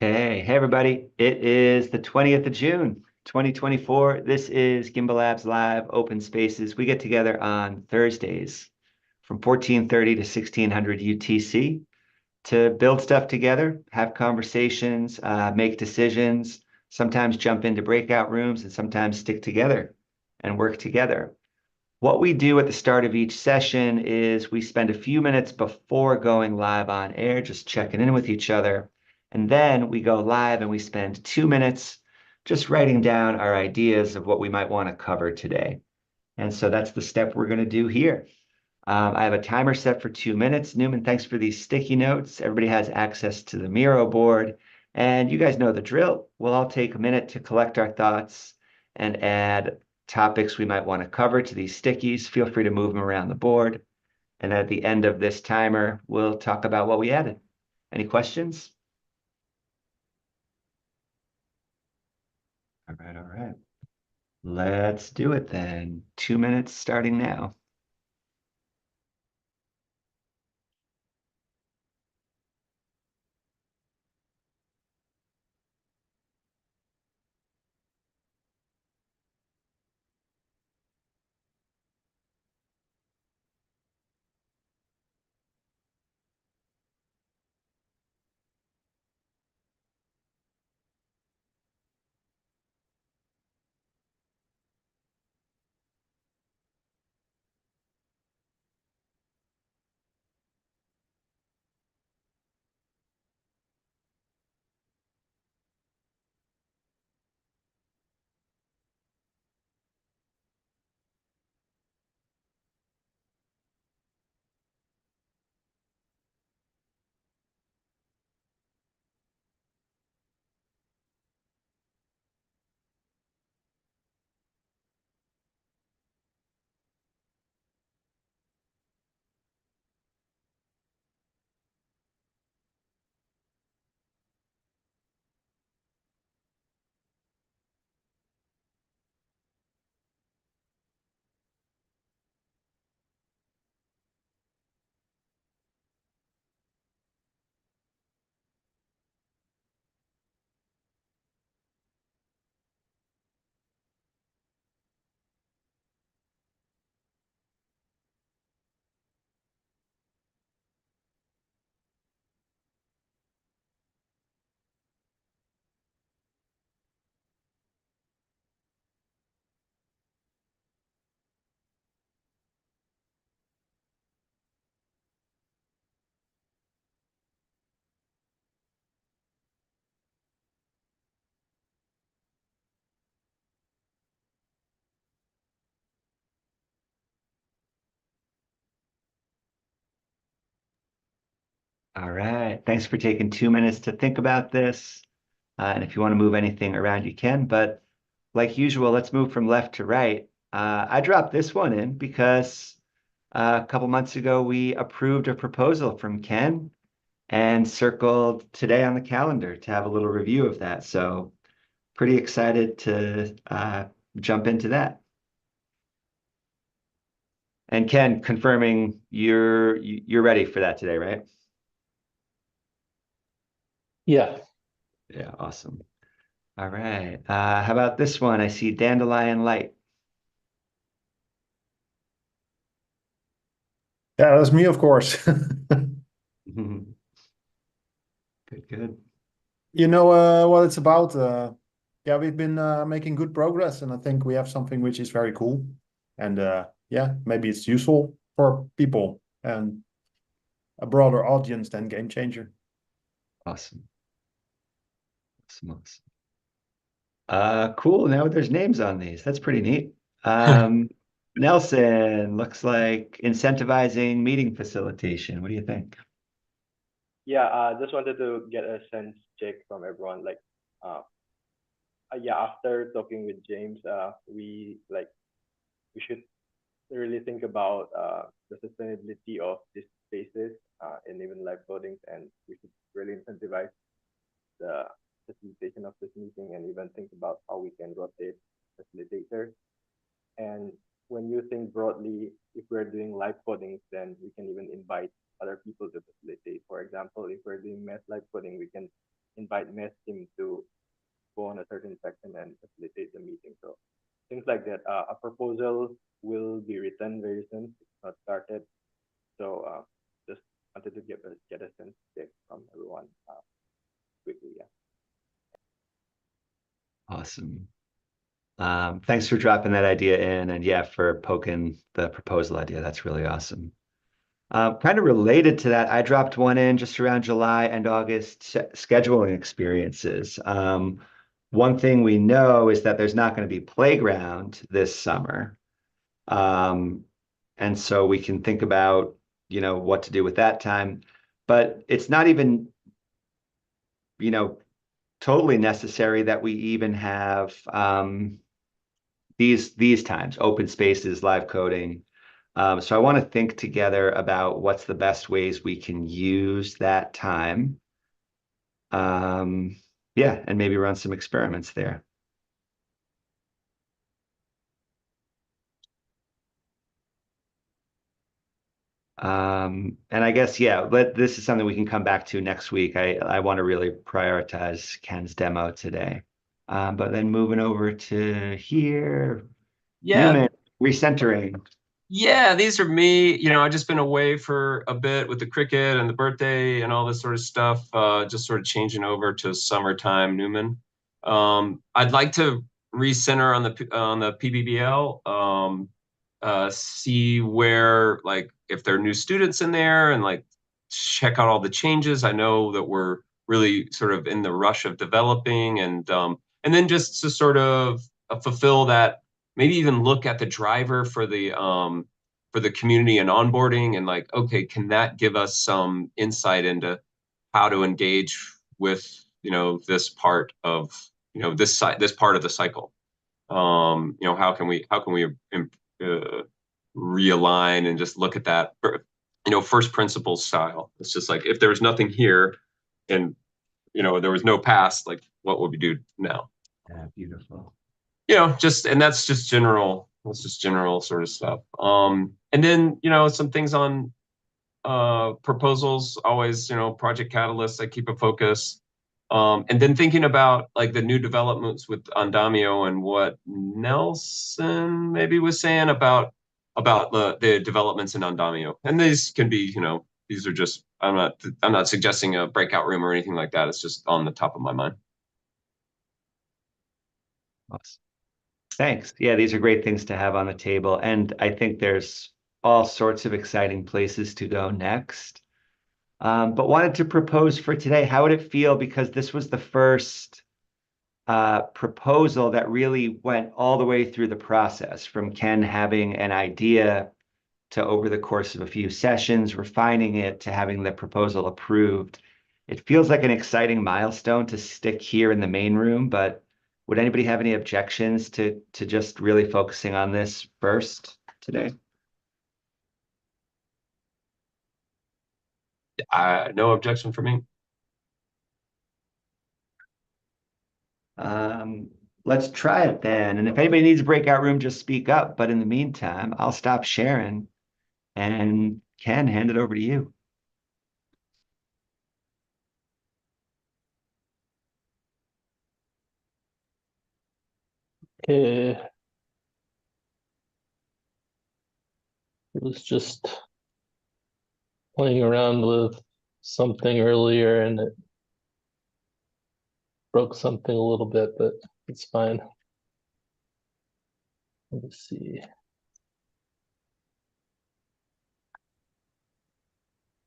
Hey everybody. It is the 20th of June, 2024. This is Gimbalabs Live Open Spaces. We get together on Thursdays from 1430 to 1600 UTC to build stuff together, have conversations, make decisions, sometimes jump into breakout rooms, and sometimes stick together and work together. What we do at the start of each session is we spend a few minutes before going live on air, just checking in with each other. And then we go live and we spend 2 minutes just writing down our ideas of what we might want to cover today. And so that's the step we're going to do here. I have a timer set for 2 minutes. Newman, thanks for these sticky notes. Everybody has access to the Miro board. And you guys know the drill. We'll all take a minute to collect our thoughts and add topics we might want to cover to these stickies. Feel free to move them around the board. And at the end of this timer, we'll talk about what we added. Any questions? All right, all right. Let's do it then. 2 minutes starting now. All right. Thanks for taking 2 minutes to think about this. And if you want to move anything around, you can. But like usual, let's move from left to right. I dropped this one in because a couple months ago, we approved a proposal from Ken and circled today on the calendar to have a little review of that. So pretty excited to jump into that. And Ken, confirming you're ready for that today, right? Yeah, Yeah, awesome. All right. How about this one? I see Dandelion Light. Yeah, that's me, of course. Good, good. You know what it's about? Yeah, we've been making good progress, and I think we have something which is very cool. And yeah, maybe it's useful for people and a broader audience than Game Changer. Awesome. Awesome. Awesome. Cool. Now there's names on these. That's pretty neat. Um, Nelson looks like incentivizing meeting facilitation. What do you think? Yeah, just wanted to get a sense check from everyone. Uh, yeah, after talking with James, we should really think about the sustainability of these spaces and even live codings, and we should really incentivize the facilitation of this meeting, and even think about how we can rotate facilitators. And when you think broadly, if we're doing live codings, then we can even invite other people to facilitate. For example, if we're doing math live coding, we can invite Ms. Kim to go on a certain section and facilitate the meeting. So things like that. A proposal will be written very soon. It's not started. So just wanted to get a sense check from everyone quickly. Yeah. Awesome. Thanks for dropping that idea in, and yeah, for poking the proposal idea. That's really awesome. Kind of related to that, I dropped one in just around July and August scheduling experiences. One thing we know is that there's not going to be playground this summer. And so we can think about, what to do with that time. But it's not even, totally necessary that we even have these times, open spaces, live coding. So I want to think together about what's the best ways we can use that time. Yeah, and maybe run some experiments there. And I guess, yeah, this is something we can come back to next week. I want to really prioritize Ken's demo today. But then moving over to here, Yeah. Newman, recentering. Yeah, these are me. I've just been away for a bit with the cricket and the birthday and all this sort of stuff, just sort of changing over to summertime Newman. I'd like to recenter on the PBBL, see where, like, if there are new students in there, and like check out all the changes. I know that we're really sort of in the rush of developing, and then just to sort of fulfill that, maybe even look at the driver for the community and onboarding, and like, okay, can that give us some insight into how to engage with this part of this part of the cycle? How can we realign and just look at that first principles style? It's just like, if there was nothing here and there was no past, like, what would we do now? Yeah, beautiful. That's just general sort of stuff. And then, some things on proposals, always, Project Catalyst, I keep a focus. And then thinking about like the new developments with Andamio and what Nelson maybe was saying about the developments in Andamio. And these can be, these are just, I'm not suggesting a breakout room or anything like that. It's just on the top of my mind. Awesome. Thanks. Yeah, these are great things to have on the table. And I think there's all sorts of exciting places to go next. But wanted to propose for today, how would it feel? Because this was the first proposal that really went all the way through the process, from Ken having an idea to, over the course of a few sessions, refining it to having the proposal approved. It feels like an exciting milestone to stick here in the main room, but would anybody have any objections to just really focusing on this first today? No objection for me. Let's try it then. And if anybody needs a breakout room, just speak up. But in the meantime, I'll stop sharing and Ken, hand it over to you. Okay. I was just playing around with something earlier and it broke something a little bit, but it's fine. Let's see.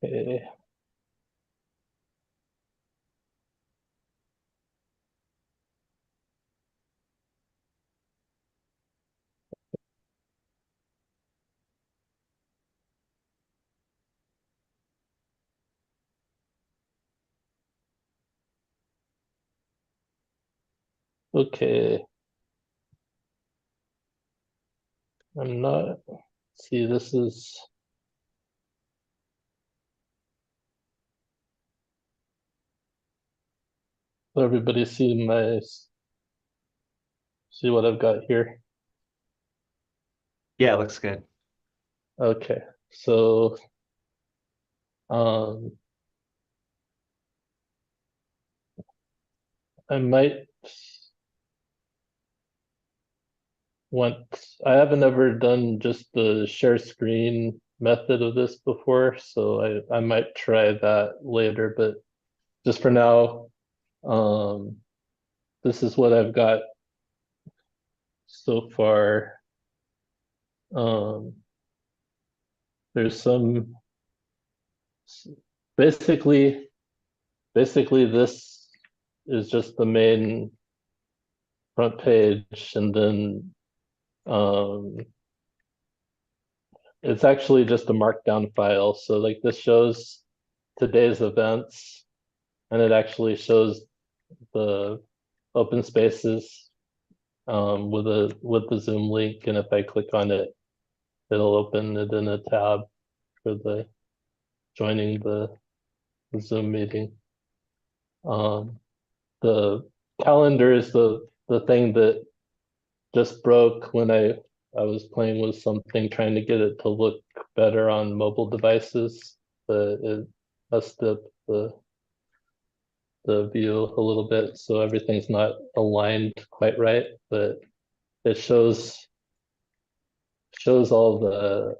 Okay. Okay. I'm not, see, this is, everybody see what I've got here? Yeah, it looks good. Okay, so I might I haven't ever done just the share screen method of this before, so I might try that later, but just for now, this is what I've got so far. There's some basically this is just the main front page, and then it's actually just a markdown file. So like this shows today's events, and it actually shows the open spaces with the Zoom link, and if I click on it, it'll open it in a tab for the joining the Zoom meeting. The calendar is the thing that just broke when I was playing with something, trying to get it to look better on mobile devices, but it messed up the view a little bit, so everything's not aligned quite right, but it shows all the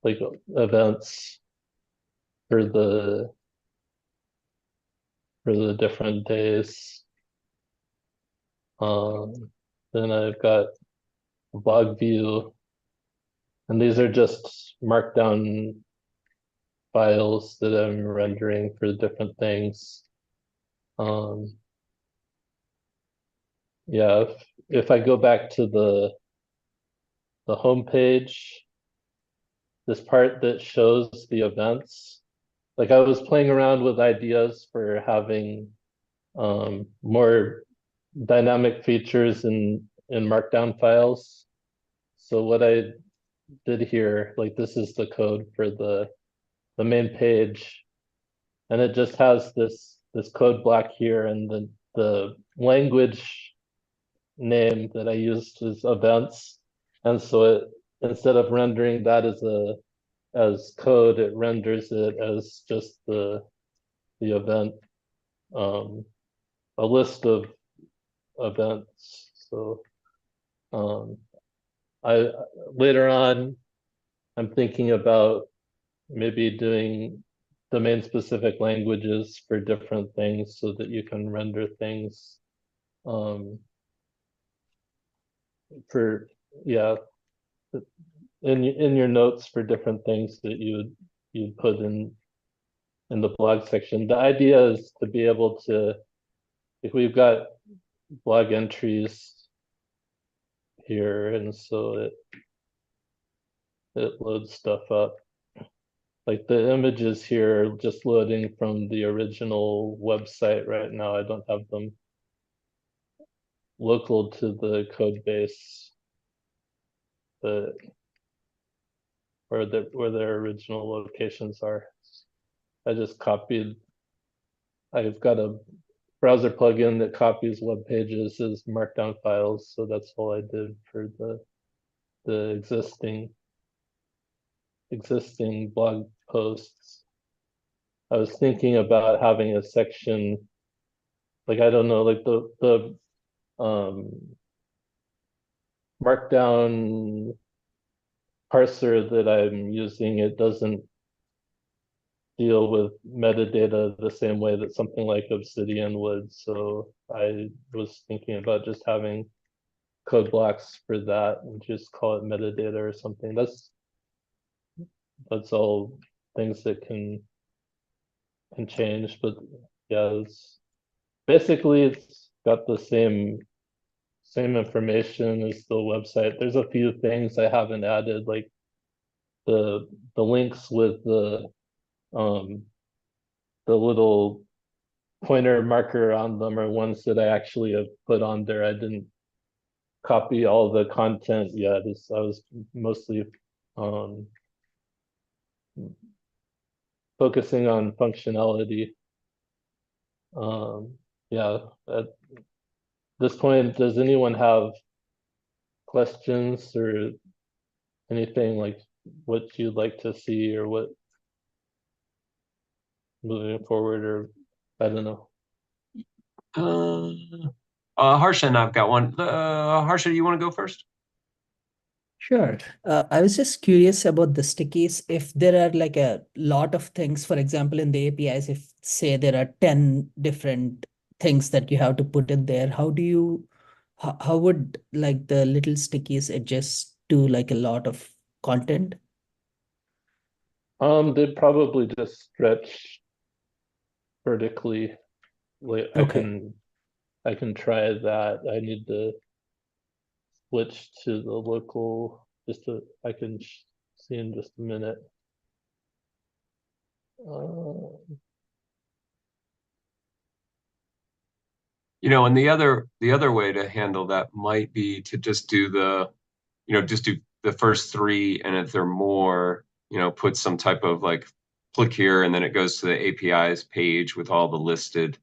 like events for the different days. Then I've got a blog view, and these are just markdown files that I'm rendering for different things. Yeah, if I go back to the home page, this part that shows the events, like I was playing around with ideas for having more dynamic features in markdown files. So what I did here, like this is the code for the main page, and it just has this code block here, and the language name that I used is events, and so it, instead of rendering that as code, it renders it as just the event, a list of events. So I later on I'm thinking about maybe doing domain specific languages for different things so that you can render things for in your notes for different things that you'd put in the blog section. The idea is to be able to, if we've got blog entries here, and so it loads stuff up. Like the images here are just loading from the original website right now. I don't have them local to the code base, but where their original locations are. I just copied. I've got a browser plugin that copies web pages as markdown files, so that's all I did for the existing blog posts. I was thinking about having a section, like I don't know, like the markdown parser that I'm using, it doesn't deal with metadata the same way that something like Obsidian would. So I was thinking about just having code blocks for that and just call it metadata or something. That's all things that can change, but yeah, it's got the same information as the website. There's a few things I haven't added, like the links with the little pointer marker on them are ones that I actually have put on there. I didn't copy all the content yet. I was mostly focusing on functionality. Yeah, at this point, does anyone have questions or anything like what you'd like to see or what moving forward, or I don't know. Harsha and I've got one. Harsha, you want to go first? Sure. I was just curious about the stickies. If there are like a lot of things, for example, in the APIs, if say there are 10 different things that you have to put in there, how would like the little stickies adjust to like a lot of content? They'd probably just stretch vertically. Like Okay. I can try that. I need to switch to the local, I can see in just a minute. You know, and the other way to handle that might be to just do just do the first three, and if there are more, put some type of like click here, and then it goes to the APIs page with all the listed,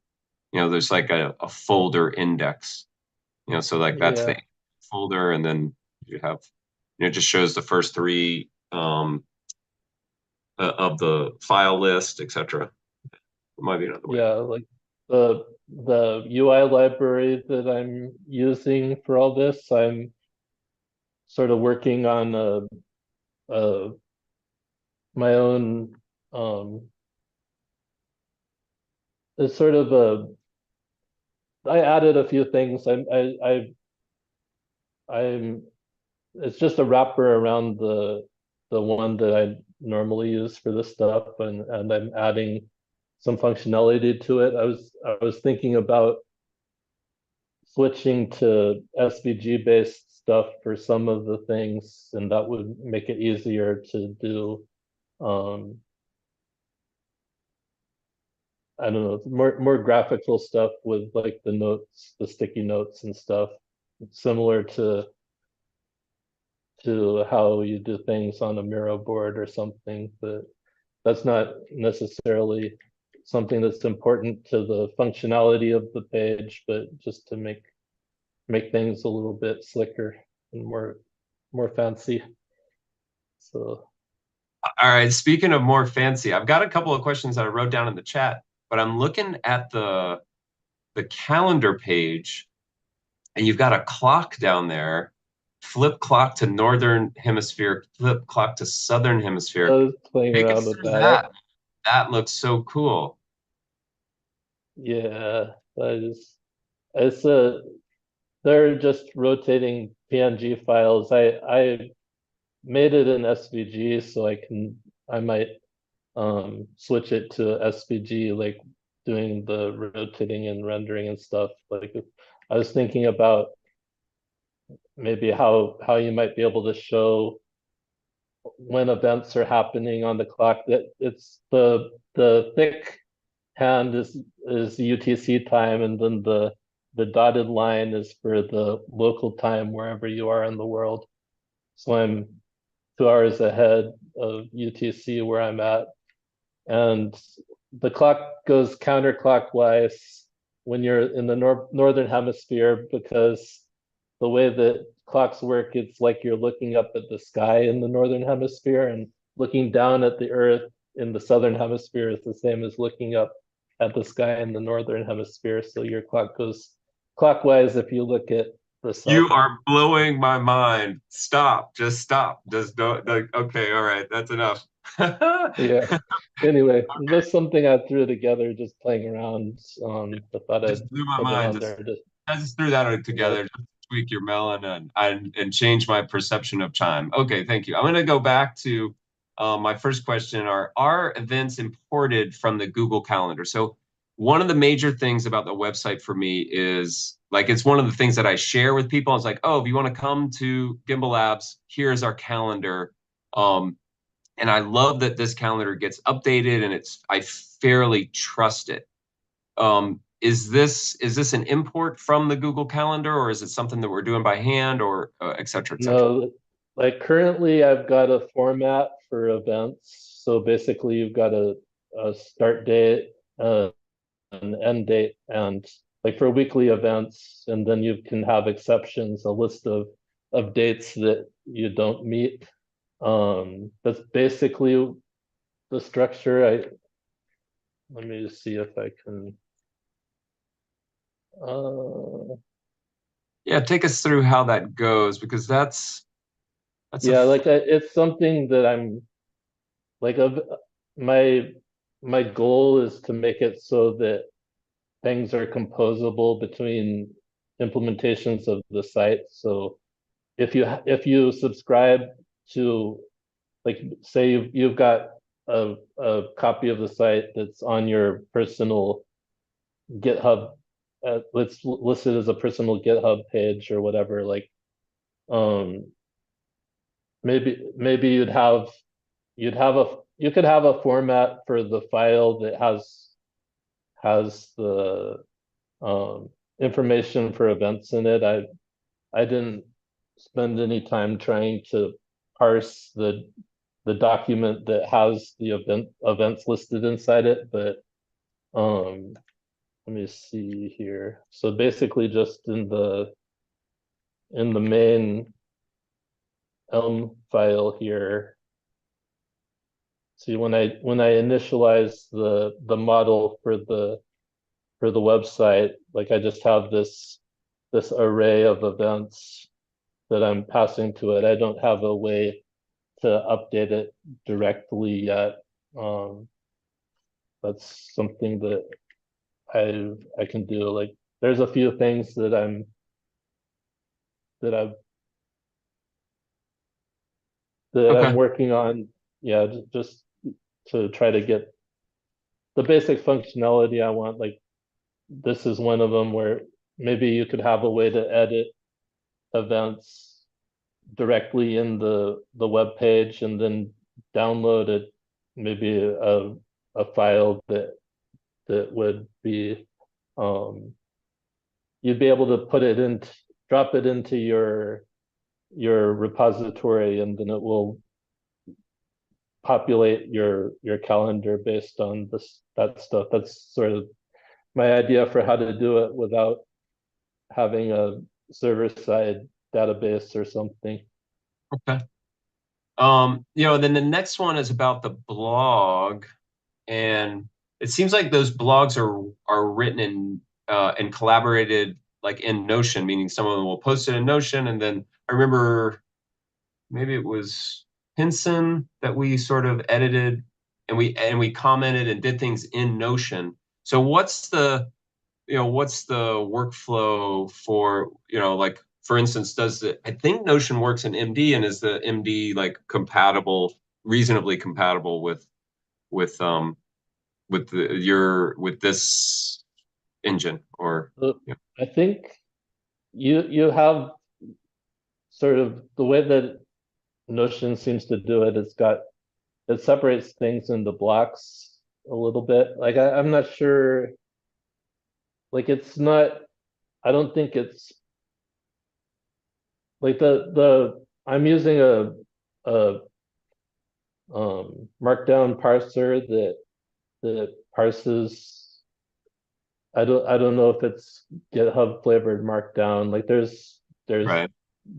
there's like a folder index, so like that's Yeah. the folder, and then you have, it just shows the first three of the file list, etc. It might be another way. Yeah, like the UI library that I'm using for all this, I'm sort of working on my own it's sort of I added a few things. I'm it's just a wrapper around the one that I normally use for this stuff, and I'm adding some functionality to it. I was thinking about switching to SVG based stuff for some of the things, and that would make it easier to do I don't know, more graphical stuff with like the notes, the sticky notes and stuff, similar to how you do things on a Miro board or something, but that's not necessarily something that's important to the functionality of the page, but just to make things a little bit slicker and more fancy. So All right, speaking of more fancy, I've got a couple of questions that I wrote down in the chat, but I'm looking at the calendar page, and you've got a clock down there. Flip clock to northern hemisphere, flip clock to southern I hemisphere. was playing Take us around with through that. that. That looks so cool. Yeah, it's they're just rotating PNG files. I made it in SVG, so I might switch it to SVG, like doing the rotating and rendering and stuff. Like I was thinking about maybe how you might be able to show when events are happening on the clock. That it's the thick hand is UTC time, and then the dotted line is for the local time wherever you are in the world. So I'm 2 hours ahead of UTC where I'm at, and the clock goes counterclockwise when you're in the northern hemisphere, because the way that clocks work, it's like you're looking up at the sky in the northern hemisphere, and looking down at the earth in the southern hemisphere is the same as looking up at the sky in the northern hemisphere. So your clock goes clockwise if you look at the south. You are blowing my mind. Stop. Just stop. Just don't. Like, okay, all right, that's enough. Yeah. Anyway, that's something I threw together just playing around. I thought I'd Just blew my put it mind. on there. I just threw that together Yeah. just to tweak your melon and change my perception of time. Okay, thank you. I'm going to go back to my first question. Are events imported from the Google Calendar? So one of the major things about the website for me is, like, it's one of the things that I share with people. It's like, oh, if you want to come to Gimbalabs, here's our calendar. And I love that this calendar gets updated, and I fairly trust it. Is this an import from the Google Calendar, or is it something that we're doing by hand, or et cetera, et cetera? No, like currently I've got a format for events. So basically you've got a start date, an end date, and like for weekly events, and then you can have exceptions, a list of dates that you don't meet. That's basically the structure. let me see if I can. Yeah, take us through how that goes, because that's Yeah, like it's something that I'm like my goal is to make it so that things are composable between implementations of the site. So if you subscribe to, like, say you've got a copy of the site that's on your personal GitHub, it's listed as a personal GitHub page or whatever, like um maybe you could have a format for the file that has the information for events in it. I didn't spend any time trying to parse the document that has the events listed inside it, but let me see here. So basically just in the main Elm file here. See, when I initialize the model for the website, like I just have this array of events that I'm passing to it. I don't have a way to update it directly yet. That's something that I can do. Like there's a few things that I'm Okay. working on. Yeah, just to try to get the basic functionality I want. Like this is one of them where maybe you could have a way to edit events directly in the web page and then download it, maybe a file that would be you'd be able to put it in, drop it into your repository, and then it will populate your calendar based on that stuff. That's sort of my idea for how to do it without having a server-side database or something. Okay. Then the next one is about the blog, and it seems like those blogs are written in and collaborated like in Notion, meaning someone will post it in Notion, and then I remember maybe it was Hinson that we sort of edited and we commented and did things in Notion. So what's the workflow for, like for instance, I think Notion works in MD, and is the MD like reasonably compatible with this engine, or I think you have sort of the way that Notion seems to do it. It separates things into blocks a little bit. Like I'm not sure. Like it's not. I don't think it's like I'm using a markdown parser that parses. I don't know if it's GitHub flavored markdown. Like there's right.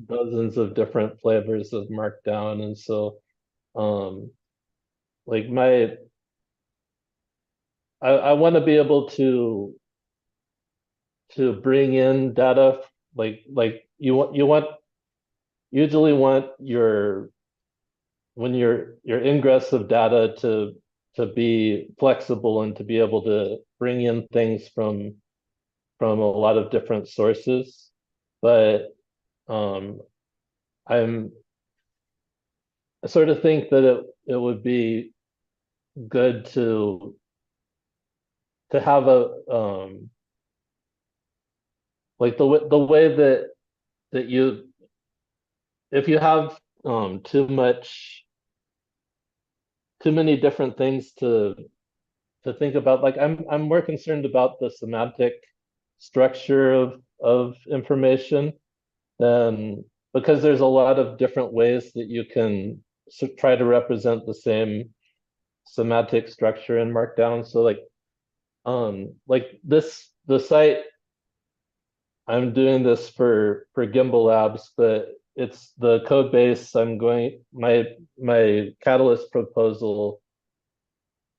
dozens of different flavors of markdown, and so like I want to be able to bring in data, like you usually want your ingress of data to be flexible and to be able to bring in things from a lot of different sources. But I sort of think that it would be good to have a like the way that you, if you have too many different things to think about, like I'm more concerned about the semantic structure of information than, because there's a lot of different ways that you can try to represent the same semantic structure in Markdown. So like the site, I'm doing this for Gimbalabs, but it's the code base. I'm going, my Catalyst proposal,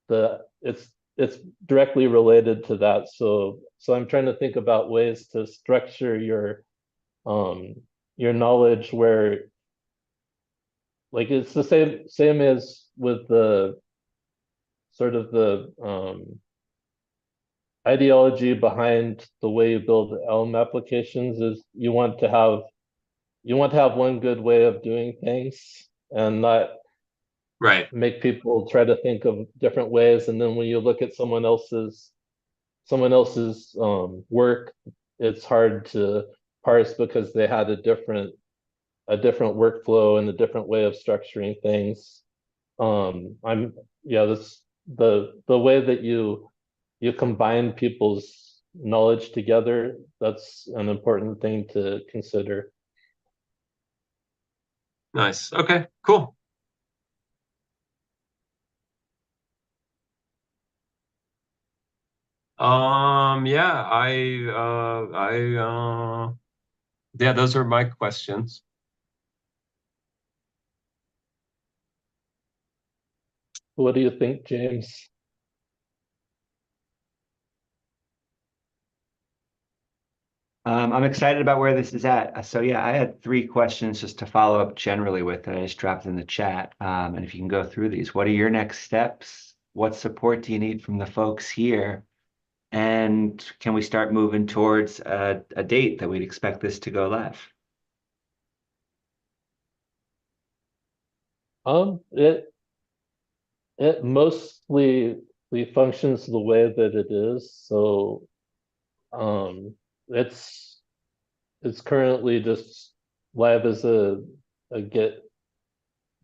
it's it's directly related to that. So I'm trying to think about ways to structure your knowledge where, like, it's the same as with the sort of the ideology behind the way you build Elm applications is you want to have one good way of doing things and not Right. make people try to think of different ways. And then when you look at someone else's work, it's hard to parse because they had a different workflow and a different way of structuring things. This the way that you combine people's knowledge together, that's an important thing to consider. Nice. Okay, cool. Yeah, those are my questions. What do you think, James? I'm excited about where this is at. So yeah, I had 3 questions just to follow up generally with that I just dropped in the chat. And if you can go through these, what are your next steps? What support do you need from the folks here? And can we start moving towards a date that we'd expect this to go live? It mostly functions the way that it is. So it's currently just live as a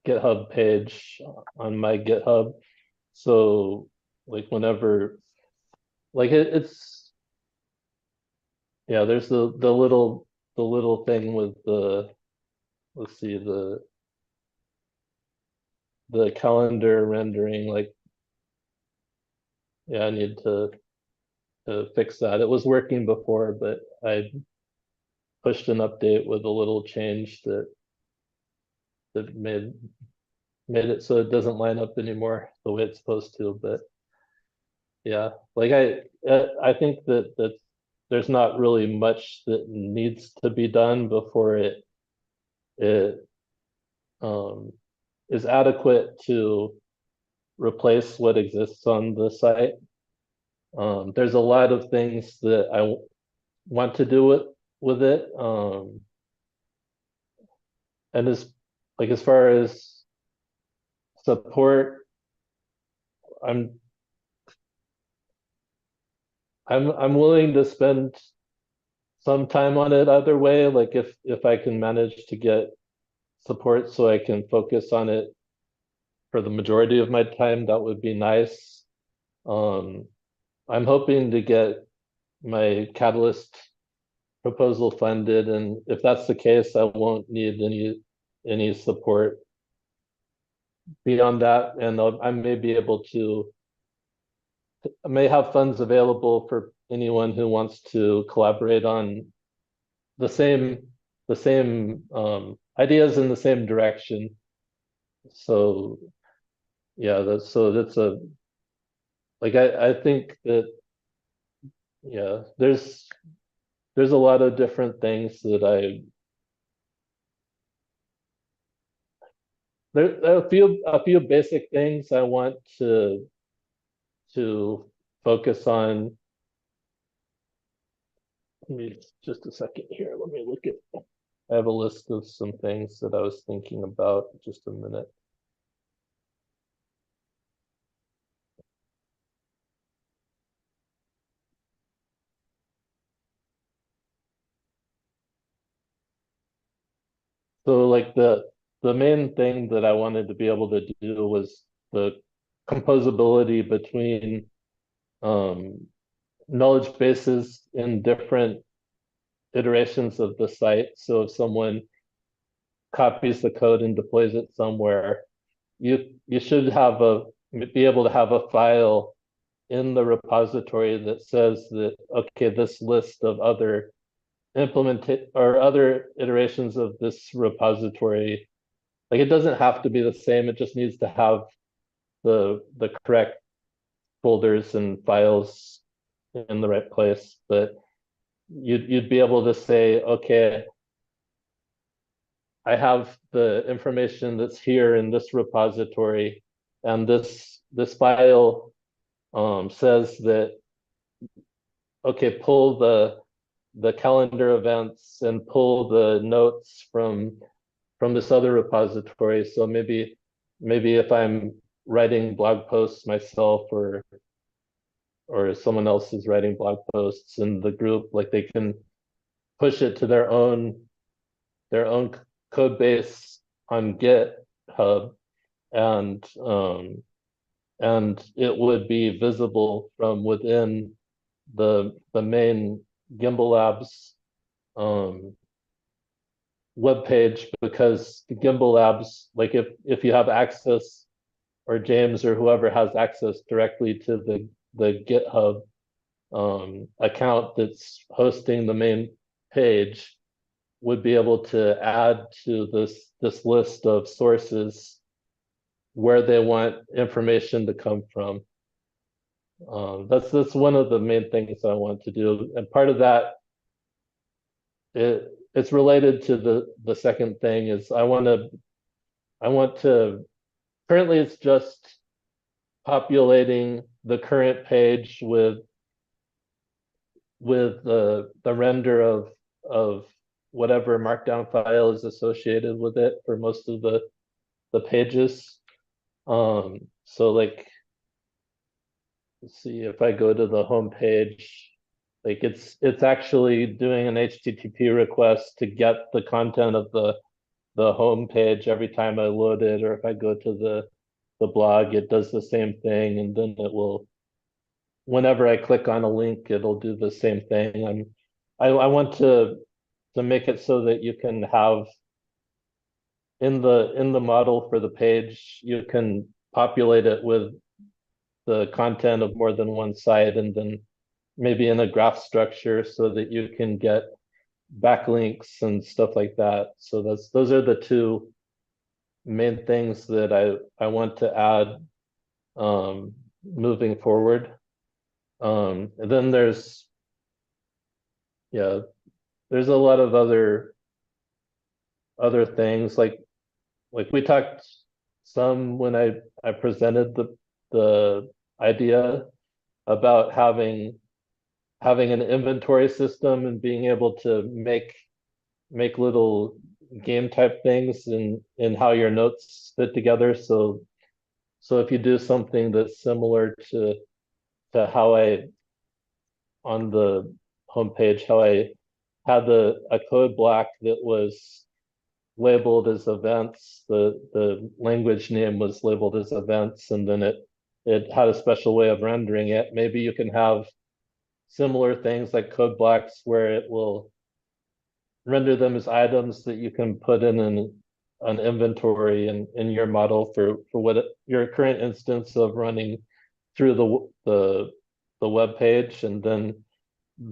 GitHub page on my GitHub. So like whenever, like it's there's the little thing with the, let's see, the calendar rendering. Like, I need to fix that. It was working before, but I pushed an update with a little change that made it so it doesn't line up anymore the way it's supposed to. But yeah, like I think that there's not really much that needs to be done before it is adequate to replace what exists on the site. There's a lot of things that I want to do with it. And as far as support, I'm willing to spend some time on it either way. Like if I can manage to get support so I can focus on it for the majority of my time, that would be nice. I'm hoping to get my Catalyst proposal funded, and if that's the case, I won't need any support beyond that, and I may be able to. I may have funds available for anyone who wants to collaborate on the same ideas in the same direction. So yeah, that's a, like I think that there's a lot of different things that there are a few basic things I want to focus on. Let me just a second here. Let me look at, I have a list of some things that I was thinking about. Just a minute. So like the main thing that I wanted to be able to do was the composability between knowledge bases in different iterations of the site. So if someone copies the code and deploys it somewhere, you should be able to have a file in the repository that says that, okay, this list of other other iterations of this repository, like it doesn't have to be the same, it just needs to have the correct folders and files in the right place, but you'd be able to say, okay, I have the information that's here in this repository, and this file says that, okay, pull the calendar events and pull the notes from this other repository. So maybe if I'm writing blog posts myself, or someone else is writing blog posts in the group, like they can push it to their own code base on GitHub, and it would be visible from within the main Gimbalabs web page, because the Gimbalabs, like if you have access, or James or whoever has access directly to the GitHub account that's hosting the main page, would be able to add to this list of sources where they want information to come from. That's one of the main things I want to do, and part of that, it's related to the second thing, is I want to currently it's just populating the current page with the render of whatever markdown file is associated with it for most of the pages. So like, let's see, if I go to the home page, like it's actually doing an HTTP request to get the content of the home page every time I load it, or if I go to the blog, it does the same thing, and then it will, whenever I click on a link, it'll do the same thing. I want to make it so that you can have in the model for the page, you can populate it with the content of more than one site, and then maybe in a graph structure, so that you can get backlinks and stuff like that. So those are the two main things that I want to add moving forward. And then there's a lot of other things, like we talked some when I presented the idea about having an inventory system and being able to make little game type things in how your notes fit together. So if you do something that's similar to how on the homepage, how I had a code block that was labeled as events, the language name was labeled as events, and then it had a special way of rendering it. Maybe you can have similar things like code blocks where it will render them as items that you can put in an inventory in your model for what your current instance of running through the web page, and then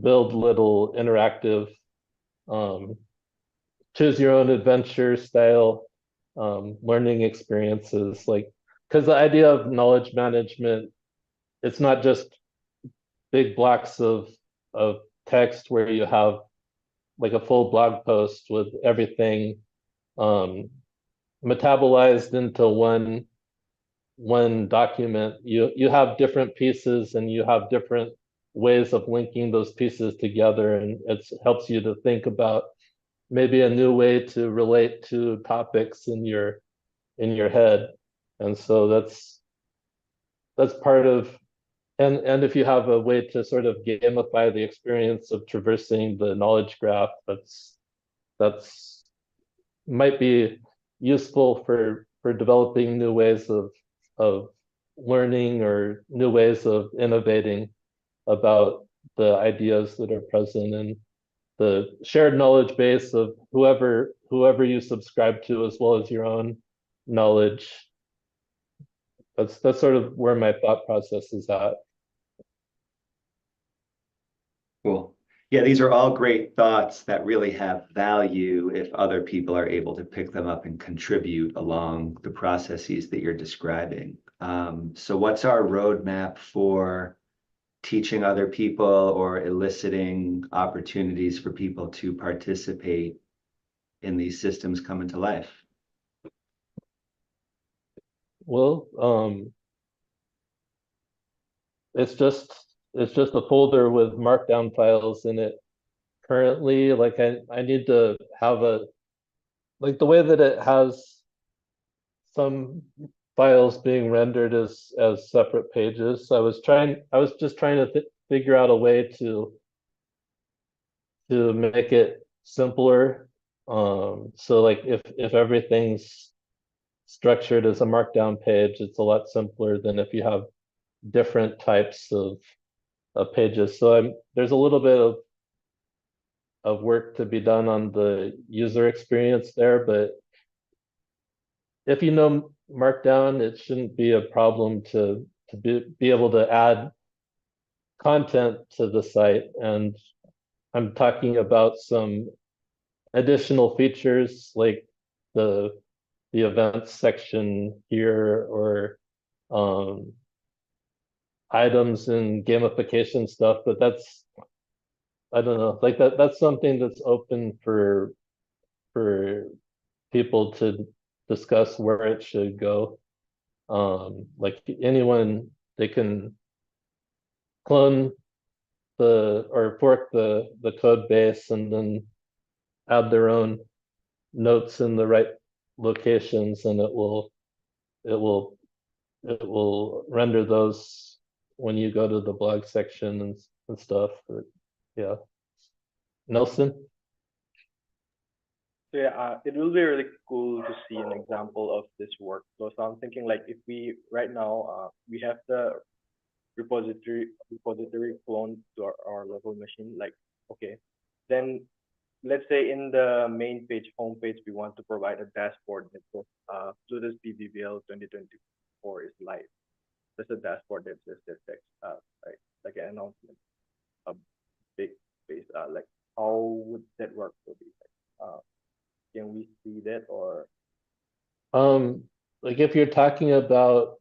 build little interactive choose your own adventure style learning experiences, like, because the idea of knowledge management, it's not just big blocks of text where you have like a full blog post with everything metabolized into one document. You have different pieces, and you have different ways of linking those pieces together, and it helps you to think about maybe a new way to relate to topics in your head. And so that's part of, and if you have a way to sort of gamify the experience of traversing the knowledge graph, that's might be useful for developing new ways of learning, or new ways of innovating about the ideas that are present in the shared knowledge base of whoever you subscribe to, as well as your own knowledge. That's sort of where my thought process is at. Cool. Yeah, these are all great thoughts that really have value if other people are able to pick them up and contribute along the processes that you're describing. So what's our roadmap for teaching other people or eliciting opportunities for people to participate in these systems coming to life? Well, it's just a folder with markdown files in it currently. Like I need to have like the way that it has some files being rendered as separate pages. I was just trying to figure out a way to make it simpler. So like if everything's structured as a markdown page, it's a lot simpler than if you have different types of pages. So there's a little bit of work to be done on the user experience there, but if you know Markdown, it shouldn't be a problem to be able to add content to the site. And I'm talking about some additional features like the events section here, or items and gamification stuff, but that's, I don't know, like that's something that's open for people to discuss where it should go. Like anyone, they can clone or fork the code base and then add their own notes in the right locations, and it will render those when you go to the blog section and stuff. But yeah, Nelson. So yeah, it will be really cool to see an example of this workflow. So I'm thinking like if we right now we have the repository cloned to our local machine, like okay, then let's say in the main page, homepage, we want to provide a dashboard that says Plutus PBBL 2024 is live. There's a dashboard that says that text, like an announcement, a big space. Like how would that work? Can we see that, or Like if you're talking about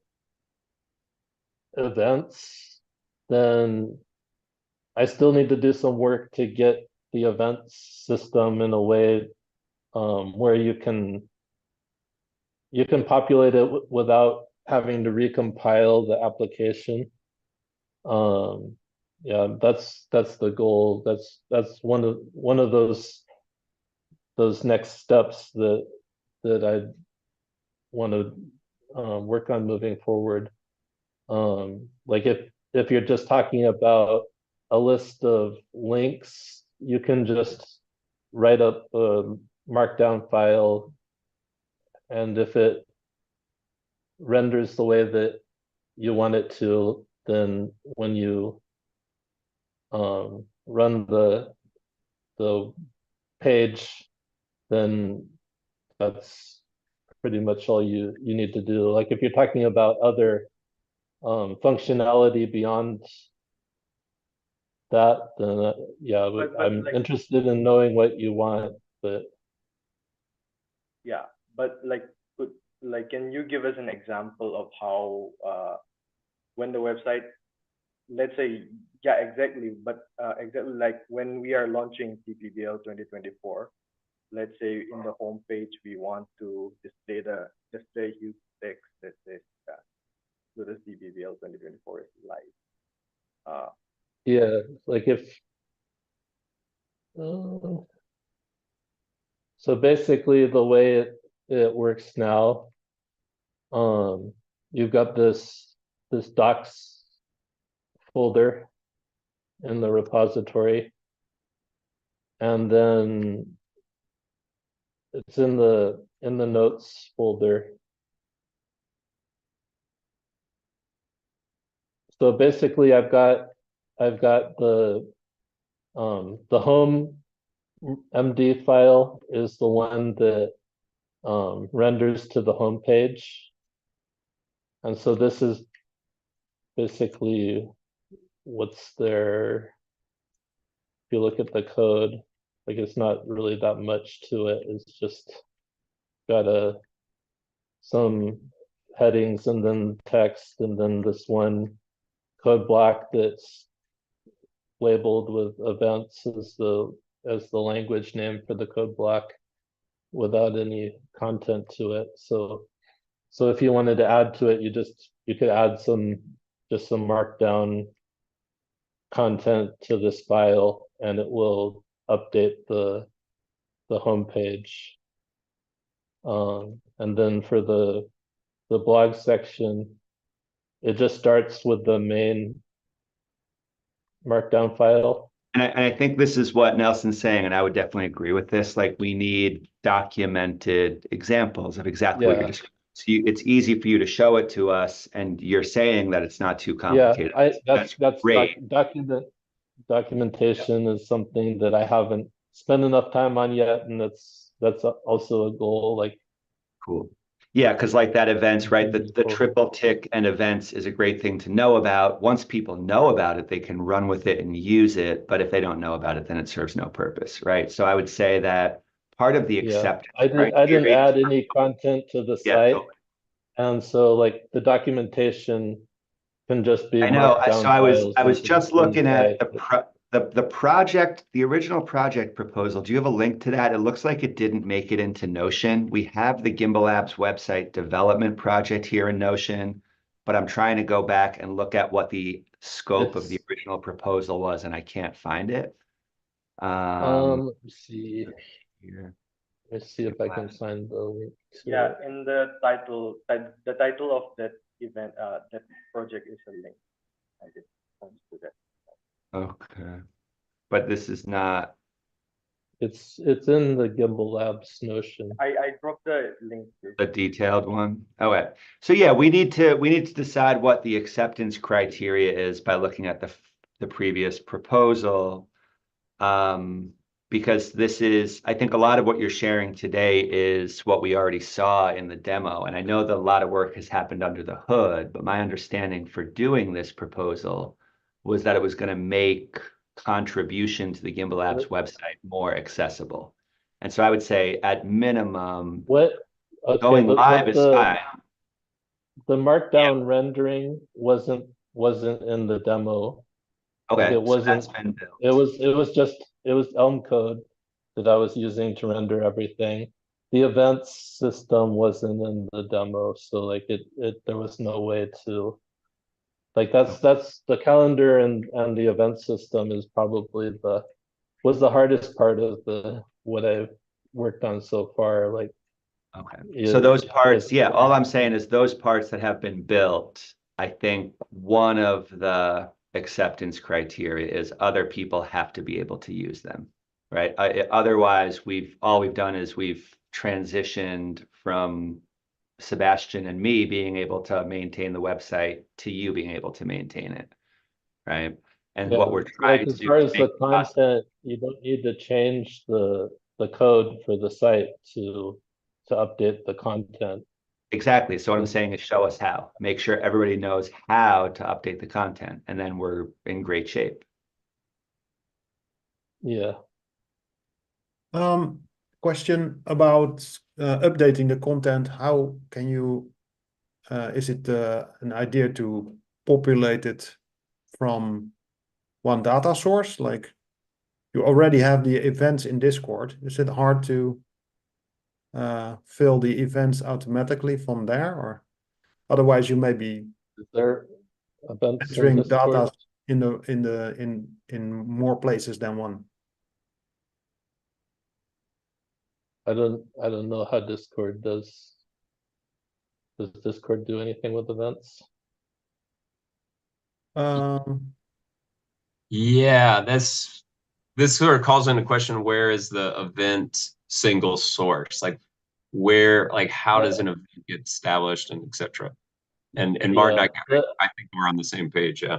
events, then I still need to do some work to get the events system in a way where you can populate it without having to recompile the application. Yeah, that's the goal. That's one of those next steps that I want to work on moving forward. Like if you're just talking about a list of links, you can just write up a markdown file, and if it renders the way that you want it to, then when you run the page, then that's pretty much all you need to do. Like if you're talking about other functionality beyond that, then yeah, but I'm like interested in knowing what you want. But yeah, but can you give us an example of how when the website, let's say, yeah, exactly, but exactly like when we are launching TPBL 2024, let's say in the home page we want to display huge text that says Plutus TPBL 2024 is live. yeah, like if so basically the way it works now, you've got this docs folder in the repository, and then it's in the notes folder. So basically I've got the home MD file is the one that renders to the home page. And so this is basically what's there. If you look at the code, like it's not really that much to it. It's just got some headings and then text and then this one code block that's labeled with events as the language name for the code block without any content to it. So if you wanted to add to it, you could add some markdown content to this file and it will update the home page. And then for the blog section, it just starts with the main markdown file. And I think this is what Nelson's saying, and I would definitely agree with this. Like, we need documented examples of exactly what you're describing. So it's easy for you to show it to us, and you're saying that it's not too complicated. That's great. Documentation is something that I haven't spent enough time on yet, and that's also a goal. Like, cool. Yeah, because like that events, right? The triple tick and events is a great thing to know about. Once people know about it, they can run with it and use it. But if they don't know about it, then it serves no purpose, right? So I would say that part of the acceptance. I didn't add any content to the site, totally. And so like the documentation can just be. I know. So I was just looking at the project, the original project proposal. Do you have a link to that? It looks like it didn't make it into Notion. We have the Gimbalabs website development project here in Notion, but I'm trying to go back and look at what the scope of the original proposal was, and I can't find it. Let me see. Here. Let's see if I can find the link. Yeah, in the title of that event, that project is a link. I just points to that. Okay, but this is not. It's in the Gimbalabs Notion. I dropped the link. The detailed one. Oh, wait. So yeah, we need to decide what the acceptance criteria is by looking at the previous proposal. Because this is, I think a lot of what you're sharing today is what we already saw in the demo. And I know that a lot of work has happened under the hood, but my understanding for doing this proposal was that it was going to make contribution to the Gimbalabs website more accessible. And so I would say at minimum, going live is fine. The markdown rendering wasn't in the demo. Okay, like it wasn't. So that's been built. It was Elm code that I was using to render everything. The events system wasn't in the demo, so like there was no way to. Like that's the calendar and the event system is probably was the hardest part of what I've worked on so far. Like, okay, so those parts, yeah, all I'm saying is those parts that have been built, I think one of the acceptance criteria is other people have to be able to use them, right? Otherwise, all we've done is we've transitioned from Sebastian and me being able to maintain the website to you being able to maintain it, right? And what we're trying to do, as far as the content, you don't need to change the code for the site to update the content. Exactly. So what I'm saying is show us how. Make sure everybody knows how to update the content, and then we're in great shape. Yeah. Question about updating the content. How can you, is it an idea to populate it from one data source? Like you already have the events in Discord. Is it hard to fill the events automatically from there, or otherwise you may be entering data in more places than one? I don't know how Discord does. Does Discord do anything with events? Yeah, this sort of calls into question, where is the event single source? Like how does an event get established and etc. And Martin, I think we're on the same page, yeah.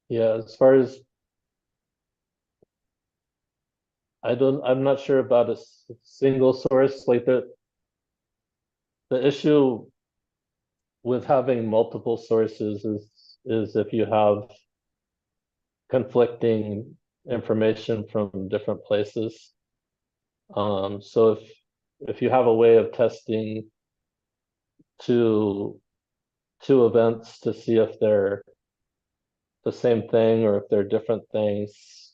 Yeah, as far as I'm not sure about a single source. Like the issue with having multiple sources is if you have conflicting information from different places. So if you have a way of testing two events to see if they're the same thing or if they're different things.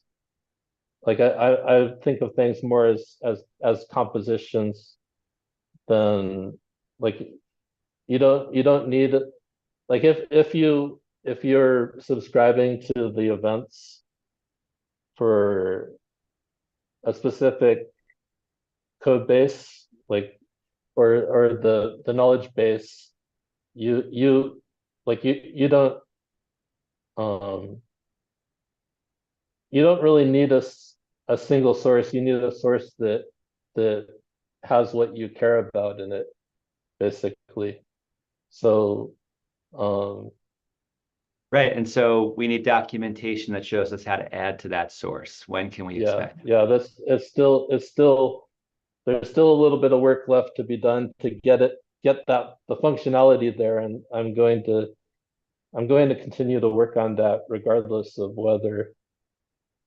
Like I think of things more as compositions than like you don't need, like if you're subscribing to the events for a specific code base, like or the knowledge base, you like you don't you don't really need a single source. You need a source that has what you care about in it, basically. So Right. And so we need documentation that shows us how to add to that source. When can we expect it? yeah, it's still there's still a little bit of work left to be done to get the functionality there, and I'm going to continue to work on that regardless of whether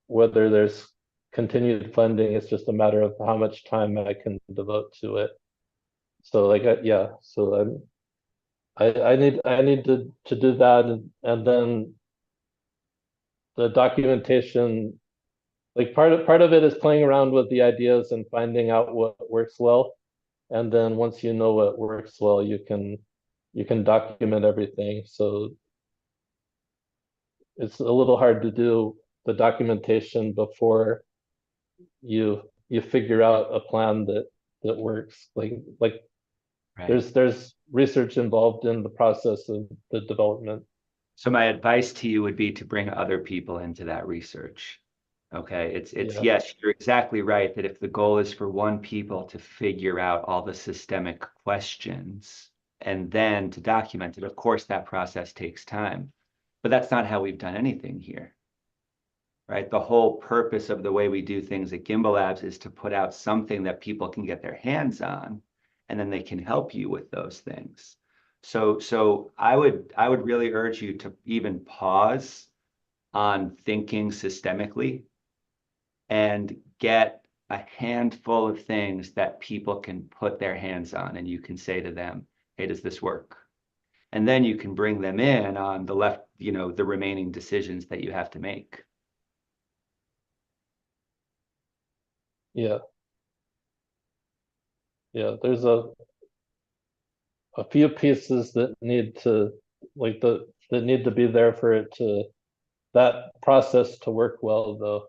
there's continued funding. It's just a matter of how much time I can devote to it. So like so I need to do that, and then the documentation, like part of it is playing around with the ideas and finding out what works well. And then once you know what works well, you can document everything. So it's a little hard to do the documentation before you figure out a plan that works. Like Right. there's research involved in the process of the development. So my advice to you would be to bring other people into that research. Okay, it's Yeah. yes, you're exactly right that if the goal is for one people to figure out all the systemic questions and then to document it, of course that process takes time. But that's not how we've done anything here. Right? The whole purpose of the way we do things at Gimbalabs is to put out something that people can get their hands on, and then they can help you with those things. So I would really urge you to even pause on thinking systemically and get a handful of things that people can put their hands on, and you can say to them, hey, does this work? And then you can bring them in on the left, the remaining decisions that you have to make. Yeah. There's a few pieces that need to that need to be there for it to that process to work well, though.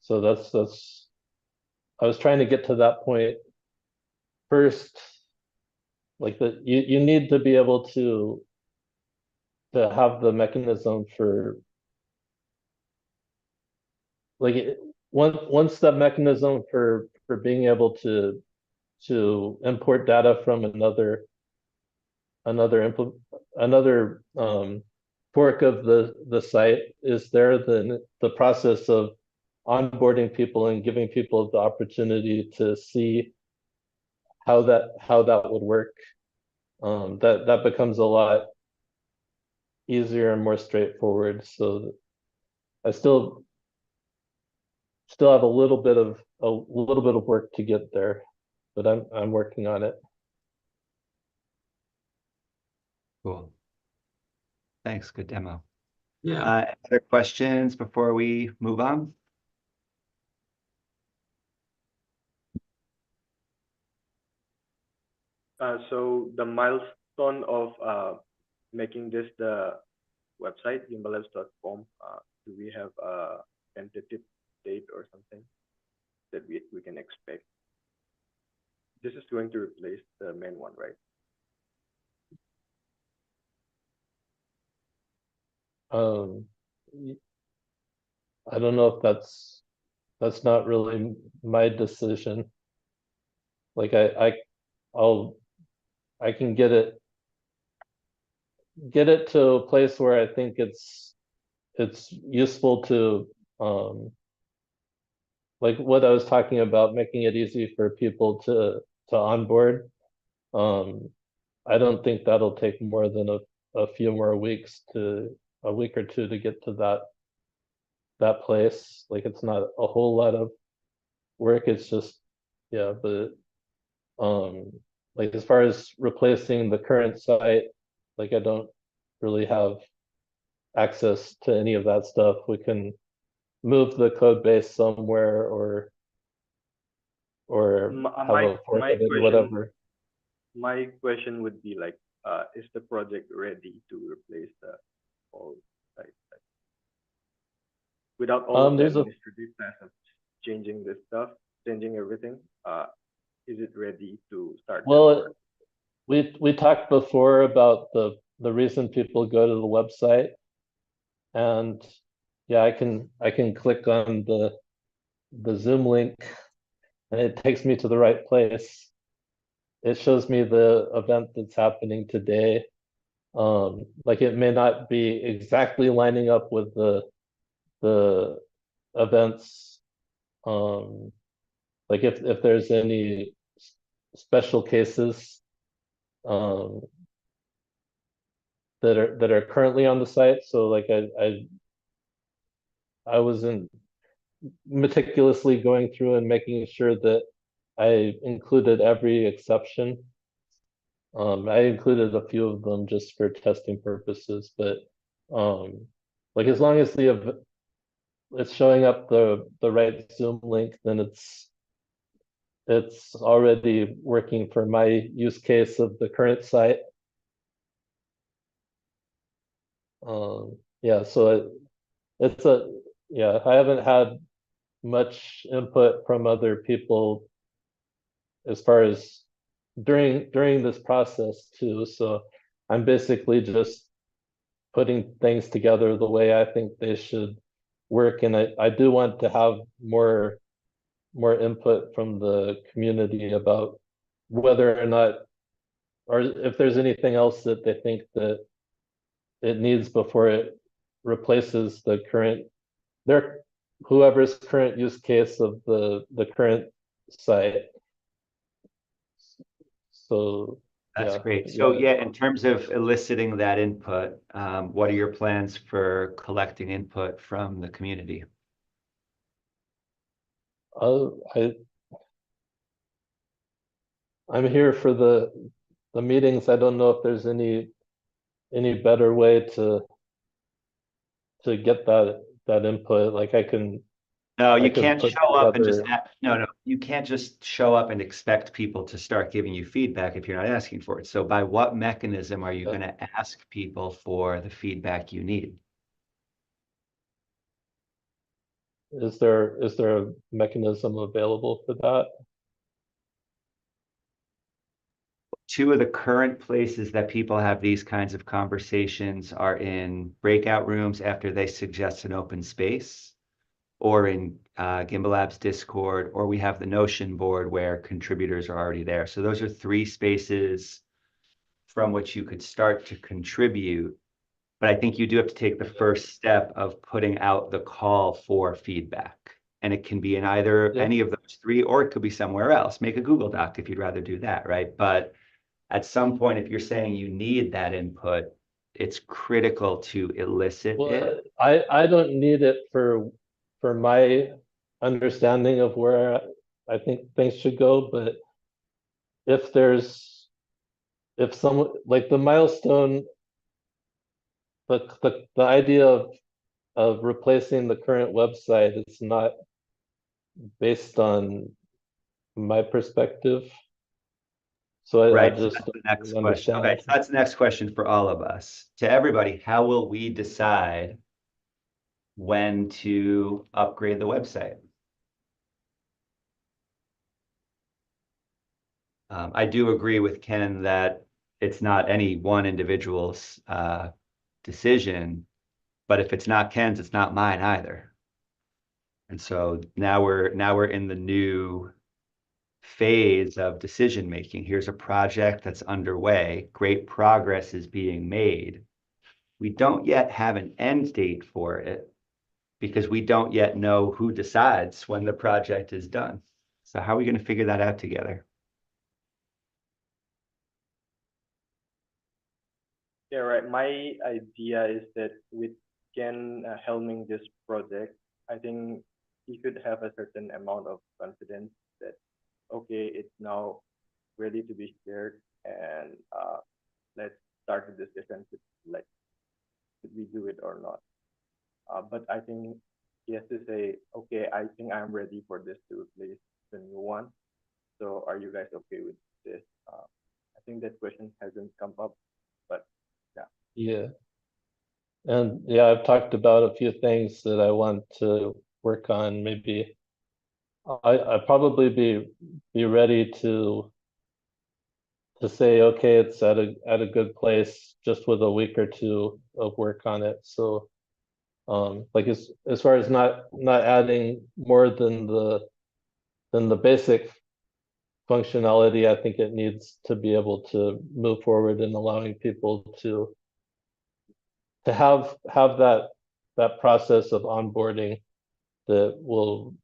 So that's I was trying to get to that point first. Like you need to be able to have the mechanism for like once the mechanism for being able to import data from another fork of the site is there, then the process of onboarding people and giving people the opportunity to see how that would work, that becomes a lot easier and more straightforward. So I still have a little bit of work to get there, but I'm working on it. Cool. Thanks. Good demo. Yeah. Other questions before we move on? So the milestone of making this the website, gimbalabs.com, do we have a tentative date or something that we can expect? This is going to replace the main one, right? I don't know if that's not really my decision. Like I can get it to a place where I think it's useful to like what I was talking about, making it easy for people to onboard. I don't think that'll take more than a few more weeks, to a week or two, to get to that place. Like it's not a whole lot of work. It's just but Like as far as replacing the current site, like I don't really have access to any of that stuff. We can move the code base somewhere or have a fork of it, whatever. My question would be like, is the project ready to replace the whole site? Without all of the There's a administrative task of changing this stuff, changing everything, is it ready to start? well, we talked before about the reason people go to the website, and yeah, I can click on the Zoom link and it takes me to the right place. It shows me the event that's happening today. Like it may not be exactly lining up with the events. Like if there's any special cases that are currently on the site. So like I wasn't meticulously going through and making sure that I included every exception. I included a few of them just for testing purposes, but like as long as it's showing up the right Zoom link, then it's already working for my use case of the current site. Yeah, so yeah, I haven't had much input from other people as far as during this process too. So I'm basically just putting things together the way I think they should work. And I do want to have more input from the community about whether or not, or if there's anything else that they think that it needs before it replaces the current, whoever's current use case of the current site. So That's yeah, great. So yeah, in terms of eliciting that input, what are your plans for collecting input from the community? I'm here for the meetings. I don't know if there's any better way to get that input. Like No, you I could can't put show up and just together. no, you can't just show up and expect people to start giving you feedback if you're not asking for it. So by what mechanism are you going to ask people for the feedback you need? Is there a mechanism available for that? Two of the current places that people have these kinds of conversations are in breakout rooms after they suggest an open space, or in Gimbalabs Discord, or we have the Notion board where contributors are already there. So those are three spaces from which you could start to contribute. But I think you do have to take the first step of putting out the call for feedback. And it can be in either any of those three, or it could be somewhere else. Make a Google Doc if you'd rather do that, right? But at some point, if you're saying you need that input, it's critical to elicit it. I don't need it for my understanding of where I think things should go, but if someone like the milestone, the idea of replacing the current website is not based on my perspective. So I Right, so just that's the next question. understand. Okay, so that's the next question for all of us. To everybody, how will we decide when to upgrade the website? I do agree with Ken that it's not any one individual's decision, but if it's not Ken's, it's not mine either. And so now we're in the new phase of decision making. Here's a project that's underway. Great progress is being made. We don't yet have an end date for it because we don't yet know who decides when the project is done. So how are we going to figure that out together? Yeah, right. My idea is that with Ken helming this project, I think he could have a certain amount of confidence that, okay, it's now ready to be shared, and let's start the discussion to like, should we do it or not? But I think he has to say, okay, I think I'm ready for this to replace the new one. So are you guys okay with this? I think that question hasn't come up, but yeah. Yeah. And yeah, I've talked about a few things that I want to work on. Maybe I probably be ready to say, okay, it's at a good place just with a week or two of work on it. So like as far as not adding more than the basic functionality, I think it needs to be able to move forward and allowing people to have that process of onboarding that will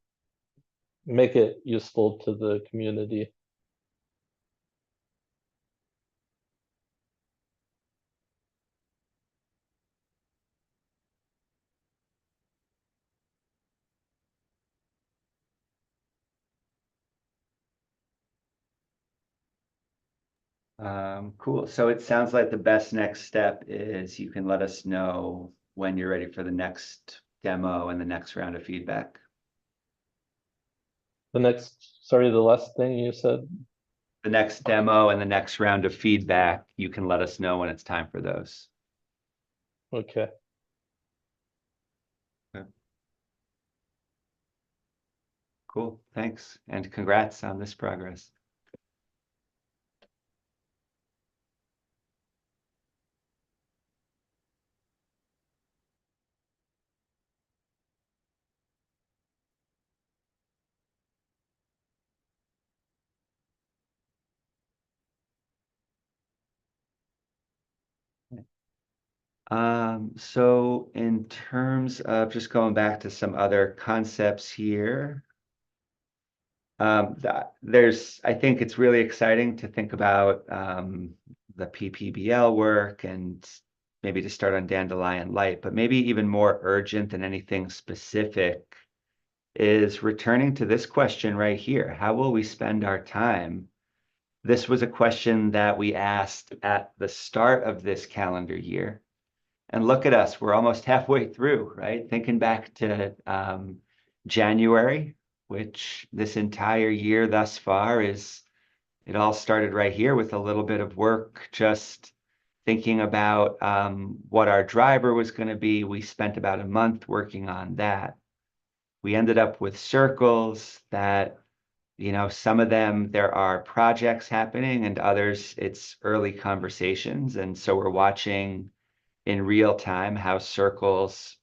make it useful to the community. Cool. So it sounds like the best next step is you can let us know when you're ready for the next demo and the next round of feedback. Sorry, the last thing you said? The next demo and the next round of feedback, you can let us know when it's time for those. Okay. Cool. Thanks. And congrats on this progress. So in terms of just going back to some other concepts here, I think it's really exciting to think about the PPBL work and maybe to start on Dandelion Light, but maybe even more urgent than anything specific is returning to this question right here. How will we spend our time? This was a question that we asked at the start of this calendar year. And look at us, we're almost halfway through, right? Thinking back to January, which this entire year thus far it all started right here with a little bit of work, just thinking about what our driver was going to be. We spent about a month working on that. We ended up with circles that, some of them, there are projects happening and others, it's early conversations. And so we're watching in real time how circles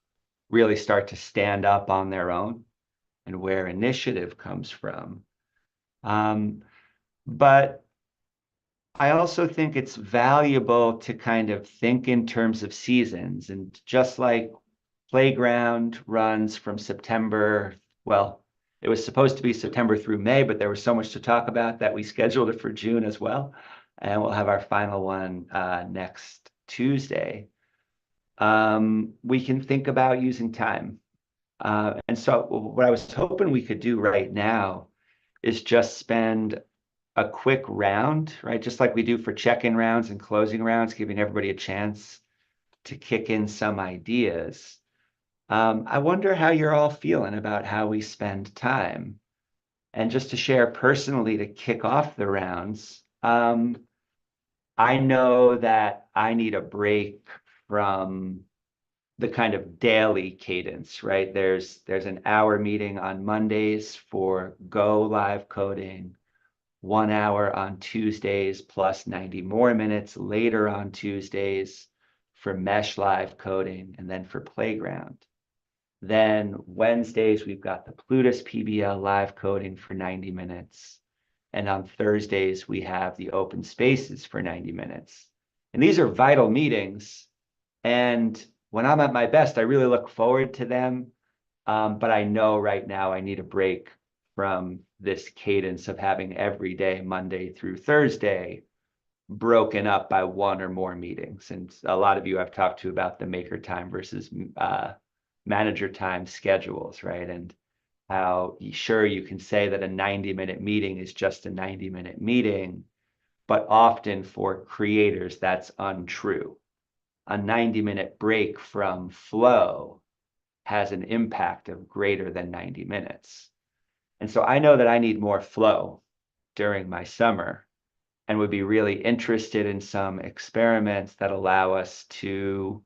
really start to stand up on their own and where initiative comes from. But I also think it's valuable to kind of think in terms of seasons. And just like Playground runs from September, well, it was supposed to be September through May, but there was so much to talk about that we scheduled it for June as well. And we'll have our final one next Tuesday. We can think about using time. And so what I was hoping we could do right now is just spend a quick round, right? Just like we do for check-in rounds and closing rounds, giving everybody a chance to kick in some ideas. I wonder how you're all feeling about how we spend time. And just to share personally to kick off the rounds, I know that I need a break from the kind of daily cadence, right? There's an hour meeting on Mondays for Go live coding, 1 hour on Tuesdays plus 90 more minutes later on Tuesdays for Mesh live coding, and then for Playground. Then Wednesdays, we've got the Plutus PBL live coding for 90 minutes. And on Thursdays, we have the open spaces for 90 minutes. And these are vital meetings. And when I'm at my best, I really look forward to them. But I know right now I need a break from this cadence of having every day, Monday through Thursday, broken up by one or more meetings. And a lot of you I've talked to about the maker time versus manager time schedules, right? And how sure you can say that a 90-minute meeting is just a 90-minute meeting, but often for creators, that's untrue. A 90-minute break from flow has an impact of greater than 90 minutes. And so I know that I need more flow during my summer and would be really interested in some experiments that allow us to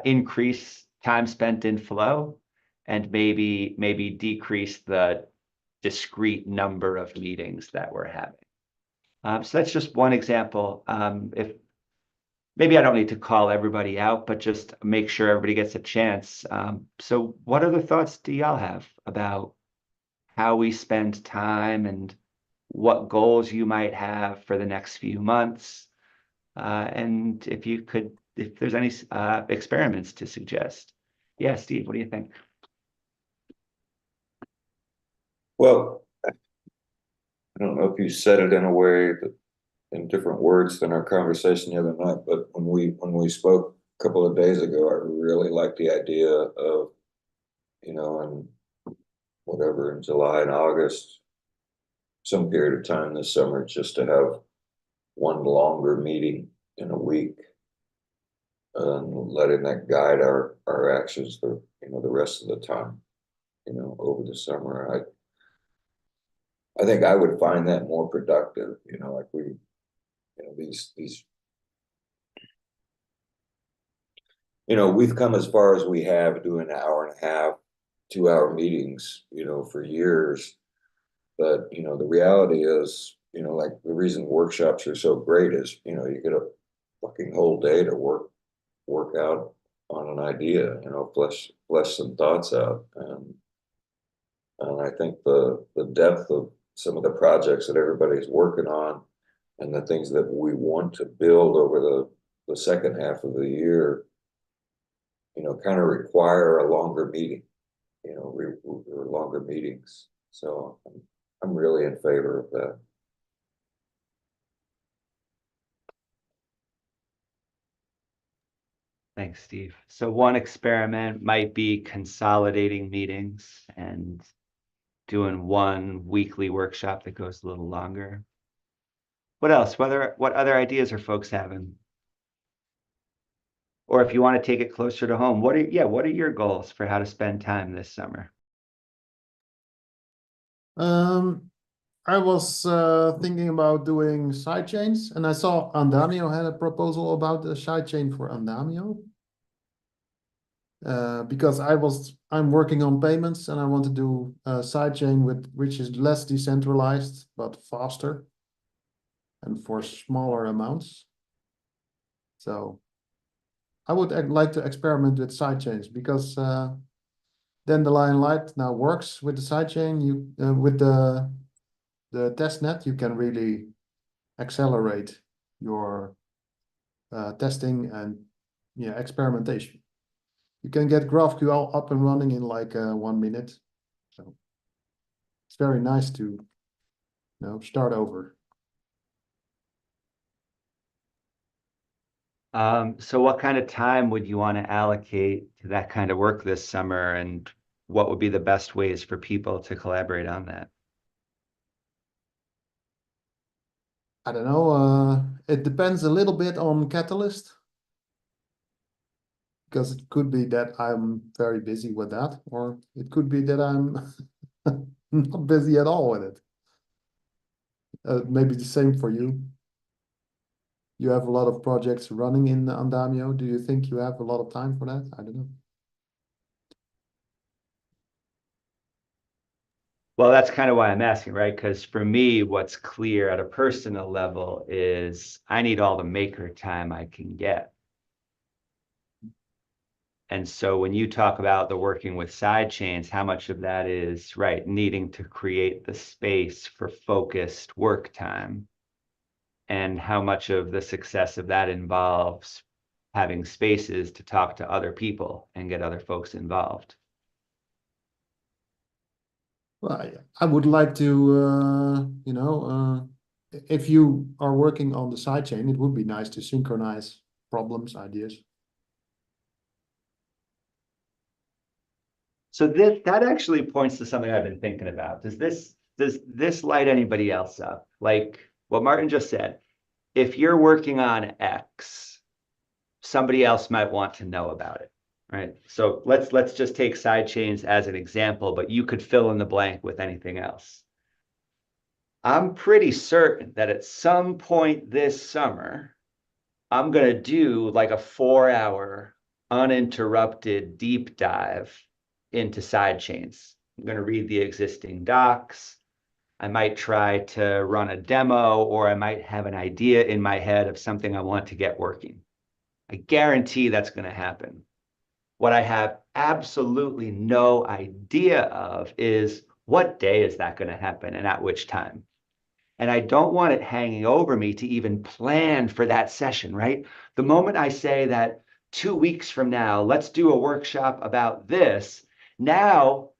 increase time spent in flow and maybe decrease the discrete number of meetings that we're having. So that's just one example. If maybe I don't need to call everybody out, but just make sure everybody gets a chance. So what other thoughts do y'all have about how we spend time and what goals you might have for the next few months? And if there's any experiments to suggest. Yeah, Steve, what do you think? Well, I don't know if you said it in a way that in different words than our conversation the other night, but when we spoke a couple of days ago, I really liked the idea of, in whatever, in July and August, some period of time this summer, just to have one longer meeting in a week, and letting that guide our actions the rest of the time, over the summer. I think I would find that more productive, like these we've come as far as we have doing an hour and a half, 2 hour meetings, for years. But, the reality is, like the reason workshops are so great is, you get a fucking whole day to work out on an idea, flesh some thoughts out. And I think the depth of some of the projects that everybody's working on and the things that we want to build over the second half of the year, kind of require a longer meeting, or longer meetings. So I'm really in favor of that. Thanks, Steve. So one experiment might be consolidating meetings and doing one weekly workshop that goes a little longer. What else? What other ideas are folks having? Or if you want to take it closer to home, what are your goals for how to spend time this summer? I was thinking about doing sidechains, and I saw Andamio had a proposal about the sidechain for Andamio. Because I'm working on payments, and I want to do a sidechain which is less decentralized but faster and for smaller amounts. So I would like to experiment with sidechains, because Dandelion Light now works with the sidechain. With the testnet, you can really accelerate your testing and experimentation. You can get GraphQL up and running in like 1 minute. So it's very nice to start over. So what kind of time would you want to allocate to that kind of work this summer, and what would be the best ways for people to collaborate on that? I don't know. It depends a little bit on Catalyst, because it could be that I'm very busy with that, or it could be that I'm not busy at all with it. Maybe the same for you. You have a lot of projects running in Andamio. Do you think you have a lot of time for that? I don't know. Well, that's kind of why I'm asking, right? Because for me, what's clear at a personal level is I need all the maker time I can get. And so when you talk about the working with side chains, how much of that is, right, needing to create the space for focused work time, and how much of the success of that involves having spaces to talk to other people and get other folks involved? Well, I would like to, if you are working on the sidechain, it would be nice to synchronize problems, ideas. So that actually points to something I've been thinking about. Does this light anybody else up? Like, what Martin just said. If you're working on X, somebody else might want to know about it, right? So let's just take sidechains as an example, but you could fill in the blank with anything else. I'm pretty certain that at some point this summer, I'm going to do like a 4-hour uninterrupted deep dive into sidechains. I'm going to read the existing docs. I might try to run a demo, or I might have an idea in my head of something I want to get working. I guarantee that's going to happen. What I have absolutely no idea of is what day is that going to happen and at which time. And I don't want it hanging over me to even plan for that session, right? The moment I say that 2 weeks from now, let's do a workshop about this, now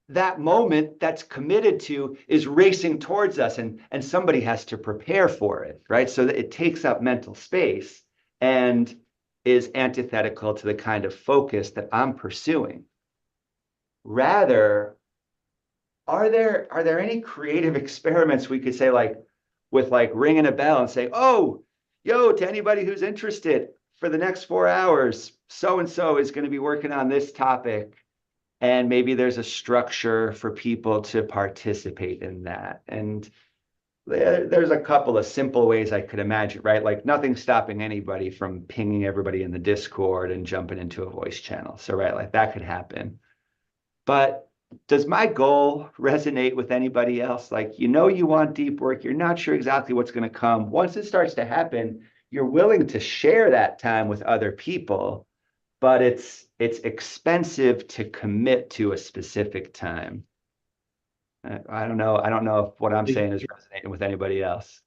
that moment that's committed to is racing towards us, and somebody has to prepare for it, right? So that it takes up mental space and is antithetical to the kind of focus that I'm pursuing. Rather, are there any creative experiments we could say, like with like ringing a bell and say, oh, yo, to anybody who's interested, for the next 4 hours, so and so is going to be working on this topic, and maybe there's a structure for people to participate in that. And there's a couple of simple ways I could imagine, right? Like nothing stopping anybody from pinging everybody in the Discord and jumping into a voice channel. So, right, like that could happen. But does my goal resonate with anybody else? Like, you know, you want deep work, you're not sure exactly what's going to come. Once it starts to happen, you're willing to share that time with other people, but it's expensive to commit to a specific time. I don't know. I don't know if what I'm saying is resonating with anybody else.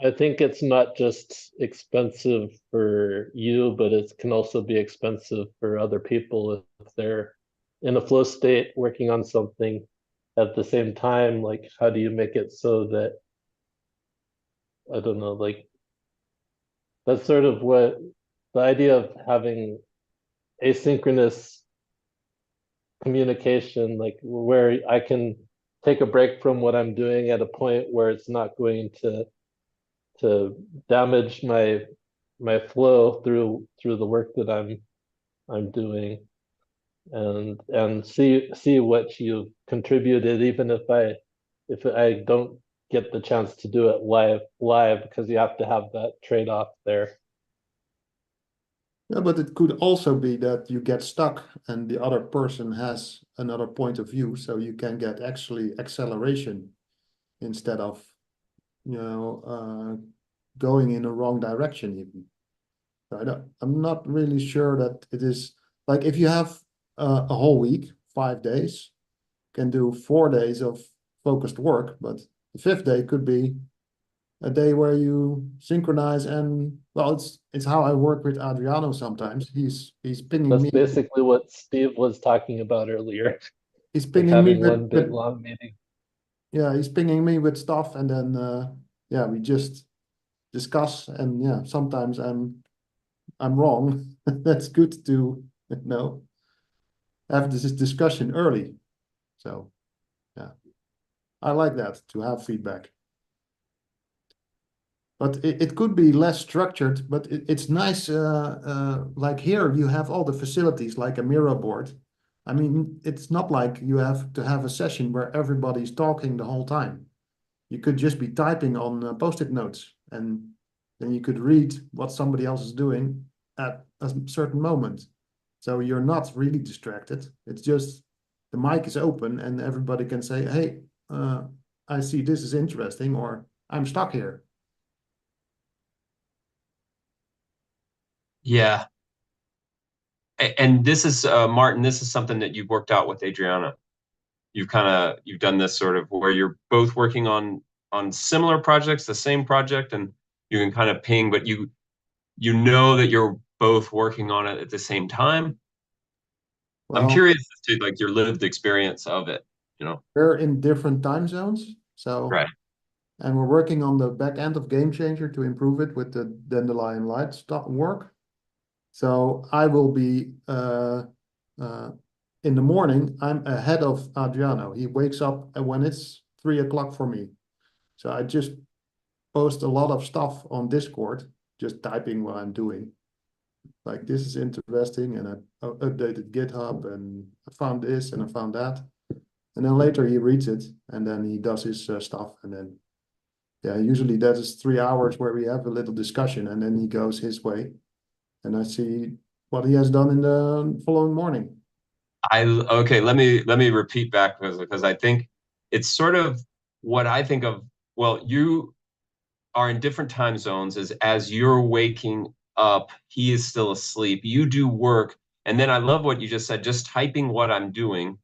I think it's not just expensive for you, but it can also be expensive for other people if they're in a flow state working on something at the same time. Like, how do you make it so that, I don't know, like, that's sort of what the idea of having asynchronous communication, like where I can take a break from what I'm doing at a point where it's not going to damage my flow through the work that I'm doing, and see what you've contributed, even if I don't get the chance to do it live, because you have to have that trade-off there. Yeah, but it could also be that you get stuck and the other person has another point of view, so you can get actually acceleration instead of, you know, going in a wrong direction even. So I'm not really sure that it is like if you have a whole week, 5 days, can do 4 days of focused work, but the 5th day could be a day where you synchronize, and well, it's how I work with Adriano sometimes. He's pinging That's me. basically what Steve was talking about earlier. He's Like pinging me having one big with long meeting. yeah, he's pinging me with stuff, and then yeah, we just discuss, and yeah, sometimes I'm wrong. That's good to know, have this discussion early. So yeah, I like that, to have feedback. But it could be less structured, but it's nice. Like here, you have all the facilities like a Miro board. I mean, it's not like you have to have a session where everybody's talking the whole time. You could just be typing on Post-it notes, and then you could read what somebody else is doing at a certain moment. So you're not really distracted. It's just the mic is open and everybody can say, hey, I see this is interesting, or I'm stuck here. Yeah. And this is Martin, this is something that you've worked out with Adriana. You've done this sort of where you're both working on similar projects, the same project, and you can kind of ping, but you know that you're both working on it at the same time. I'm Well, curious as to like your lived experience of it, you know. we're in different time zones, so Right. and we're working on the back end of Game Changer to improve it with the Dandelion Light stuff work. So I will be in the morning. I'm ahead of Adriano. He wakes up when it's 3 o'clock for me. So I just post a lot of stuff on Discord, just typing what I'm doing. Like, this is interesting, and I updated GitHub, and I found this and I found that. And then later he reads it, and then he does his stuff, and then yeah, usually that is 3 hours where we have a little discussion, and then he goes his way, and I see what he has done in the following morning. Okay, let me repeat back because I think it's sort of what I think of. Well, you are in different time zones as you're waking up, he is still asleep. You do work, and then I love what you just said, just typing what I'm doing.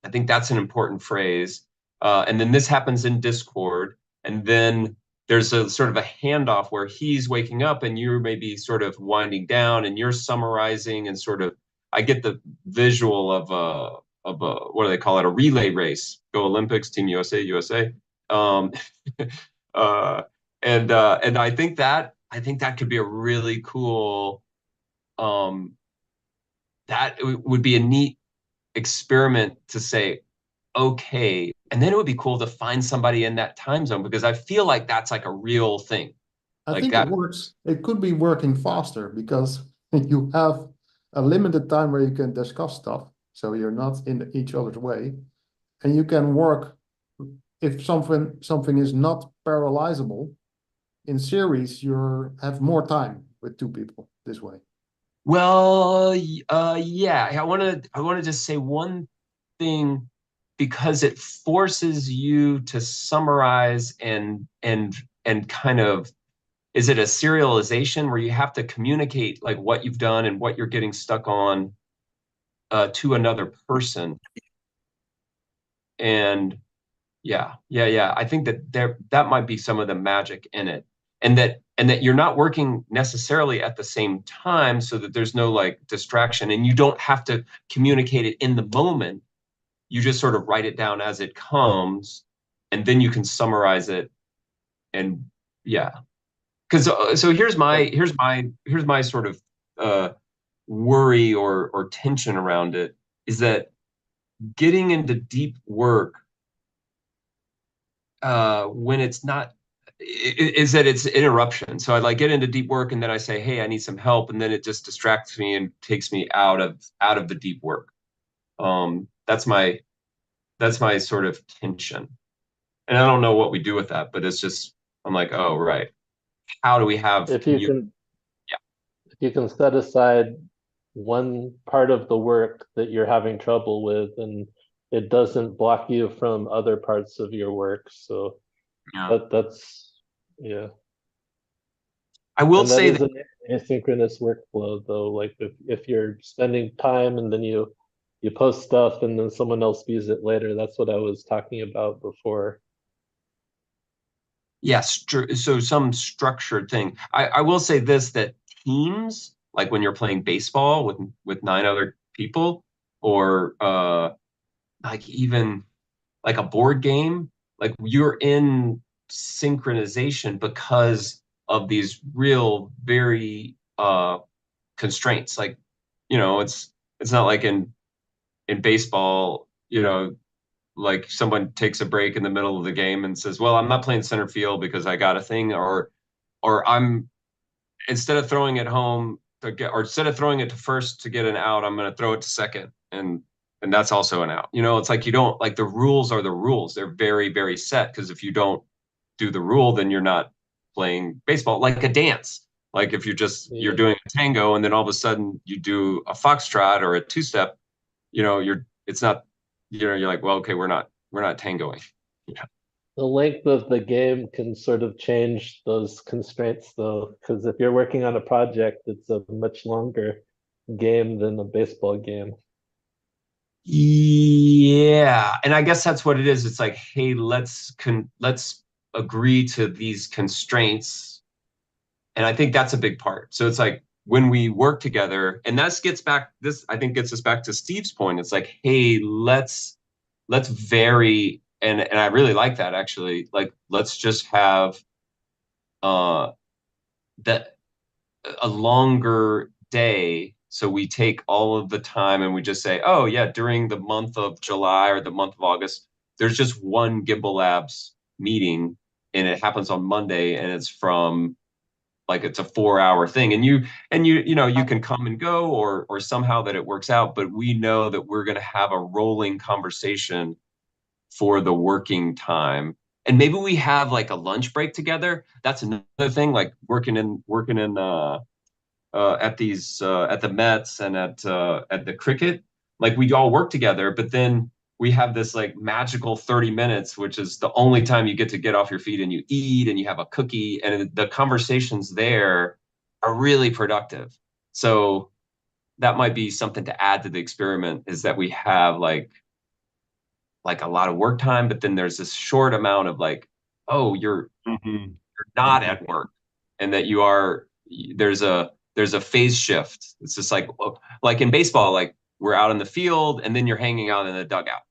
I think that's an important phrase. And then this happens in Discord, and then there's a sort of a handoff where he's waking up and you're maybe sort of winding down and you're summarizing and sort of, I get the visual of a what do they call it, a relay race. Go Olympics, Team USA, USA. uh, and I think that could be a really cool. That would be a neat experiment to say, okay, and then it would be cool to find somebody in that time zone, because I feel like that's like a real thing. I Like think that. it works. It could be working faster because you have a limited time where you can discuss stuff, so you're not in each other's way, and you can work. If something is not parallelizable in series, you have more time with two people this way. Well, yeah, I want to just say one thing, because it forces you to summarize and kind of, is it a serialization where you have to communicate like what you've done and what you're getting stuck on to another person? And yeah. I think that might be some of the magic in it, and that you're not working necessarily at the same time, so that there's no like distraction, and you don't have to communicate it in the moment. You just sort of write it down as it comes, and then you can summarize it. And yeah, because so here's my sort of worry or tension around it, is that getting into deep work when it's not, is that it's interruption. So I like get into deep work and then I say, hey, I need some help, and then it just distracts me and takes me out of the deep work. That's my sort of tension, and I don't know what we do with that, but it's just, I'm like, oh right, how do we have If you can set aside one part of the work that you're having trouble with, and it doesn't block you from other parts of your work. So that's yeah. I will say that is an asynchronous workflow though. Like if you're spending time and then you post stuff and then someone else views it later, that's what I was talking about before. Yes, so some structured thing. I will say this, that teams, like when you're playing baseball with 9 other people, or like even like a board game, like you're in synchronization because of these real very constraints. Like, it's not like in baseball, like someone takes a break in the middle of the game and says, well, I'm not playing center field because I got a thing, or I'm, instead of throwing it home or instead of throwing it to first to get an out, I'm going to throw it to second, and that's also an out. It's like, you don't, like, the rules are the rules. They're very, very set, because if you don't do the rule, then you're not playing baseball. Like a dance. Like if you're doing a tango and then all of a sudden you do a foxtrot or a two-step, it's not, you're like, well, okay, we're not tangoing. Yeah. The length of the game can sort of change those constraints though, because if you're working on a project, it's a much longer game than a baseball game. Yeah, and I guess that's what it is. It's like, hey, let's agree to these constraints, and I think that's a big part. So it's like when we work together, and I think gets us back to Steve's point. It's like, hey, let's vary, and I really like that, actually. Like, let's just have that a longer day. So we take all of the time and we just say, oh yeah, during the month of July or the month of August, there's just one Gimbalabs meeting, and it happens on Monday, and it's from like it's a 4-hour thing, and you can come and go, or somehow that it works out, but we know that we're going to have a rolling conversation for the working time. And maybe we have like a lunch break together. That's another thing, like working in at the Mets and at the cricket, like we all work together, but then we have this like magical 30 minutes, which is the only time you get to get off your feet and you eat and you have a cookie, and the conversations there are really productive. So that might be something to add to the experiment, is that we have like a lot of work time, but then there's this short amount of like, oh, you're not at work, and that you are, there's a phase shift. It's just like in baseball, like we're out in the field and then you're hanging out in the dugout.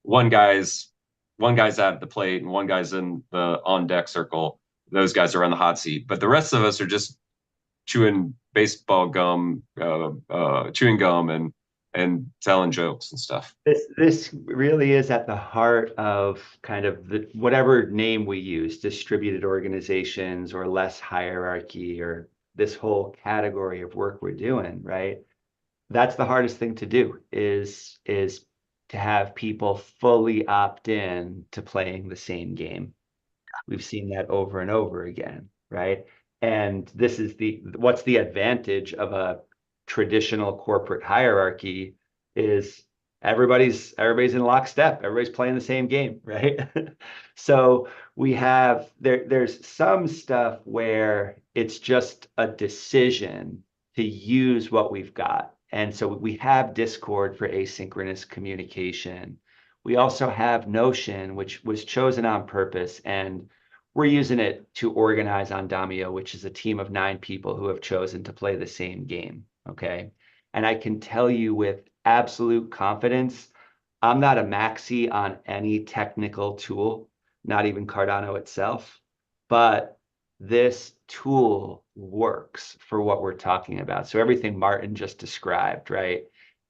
One guy's out at the plate and one guy's in the on deck circle. Those guys are on the hot seat, but the rest of us are just chewing baseball gum, chewing gum, and telling jokes and stuff. This really is at the heart of kind of whatever name we use, distributed organizations or less hierarchy, or this whole category of work we're doing, right? That's the hardest thing to do, is to have people fully opt in to playing the same game. We've seen that over and over again, right? And this is what's the advantage of a traditional corporate hierarchy is everybody's in lockstep, everybody's playing the same game, right? So we have there's some stuff where it's just a decision to use what we've got. And so we have Discord for asynchronous communication. We also have Notion, which was chosen on purpose, and we're using it to organize on Damio, which is a team of 9 people who have chosen to play the same game, okay? And I can tell you with absolute confidence, I'm not a maxi on any technical tool, not even Cardano itself, but this tool works for what we're talking about. So everything Martin just described, right?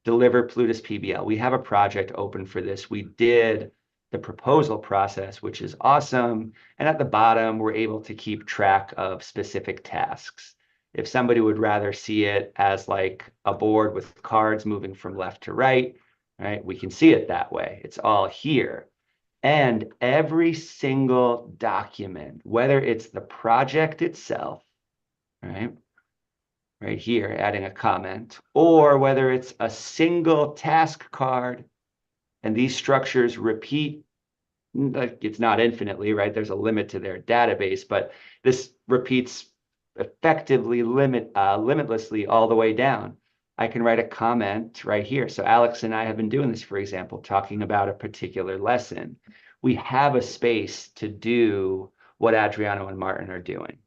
Deliver Plutus PBL. We have a project open for this. We did the proposal process, which is awesome. And at the bottom, we're able to keep track of specific tasks. If somebody would rather see it as like a board with cards moving from left to right, we can see it that way. It's all here. And every single document, whether it's the project itself, right here, adding a comment, or whether it's a single task card, and these structures repeat, like it's not infinitely, right? There's a limit to their database, but this repeats effectively limitlessly all the way down. I can write a comment right here. So Alex and I have been doing this, for example, talking about a particular lesson. We have a space to do what Adriano and Martin are doing.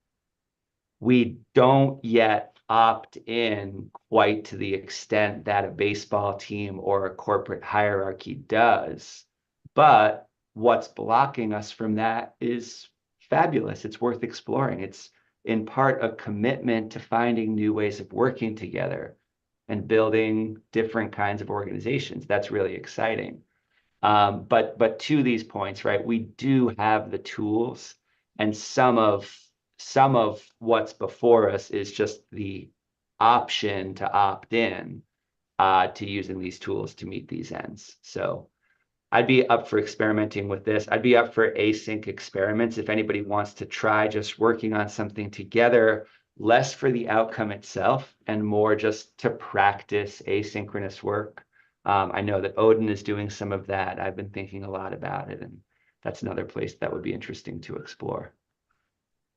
We don't yet opt in quite to the extent that a baseball team or a corporate hierarchy does. But what's blocking us from that is fabulous. It's worth exploring. It's in part a commitment to finding new ways of working together and building different kinds of organizations. That's really exciting. But to these points, right, we do have the tools, and some of what's before us is just the option to opt in to using these tools to meet these ends. So I'd be up for experimenting with this. I'd be up for async experiments if anybody wants to try just working on something together, less for the outcome itself and more just to practice asynchronous work. I know that Odin is doing some of that. I've been thinking a lot about it, and that's another place that would be interesting to explore.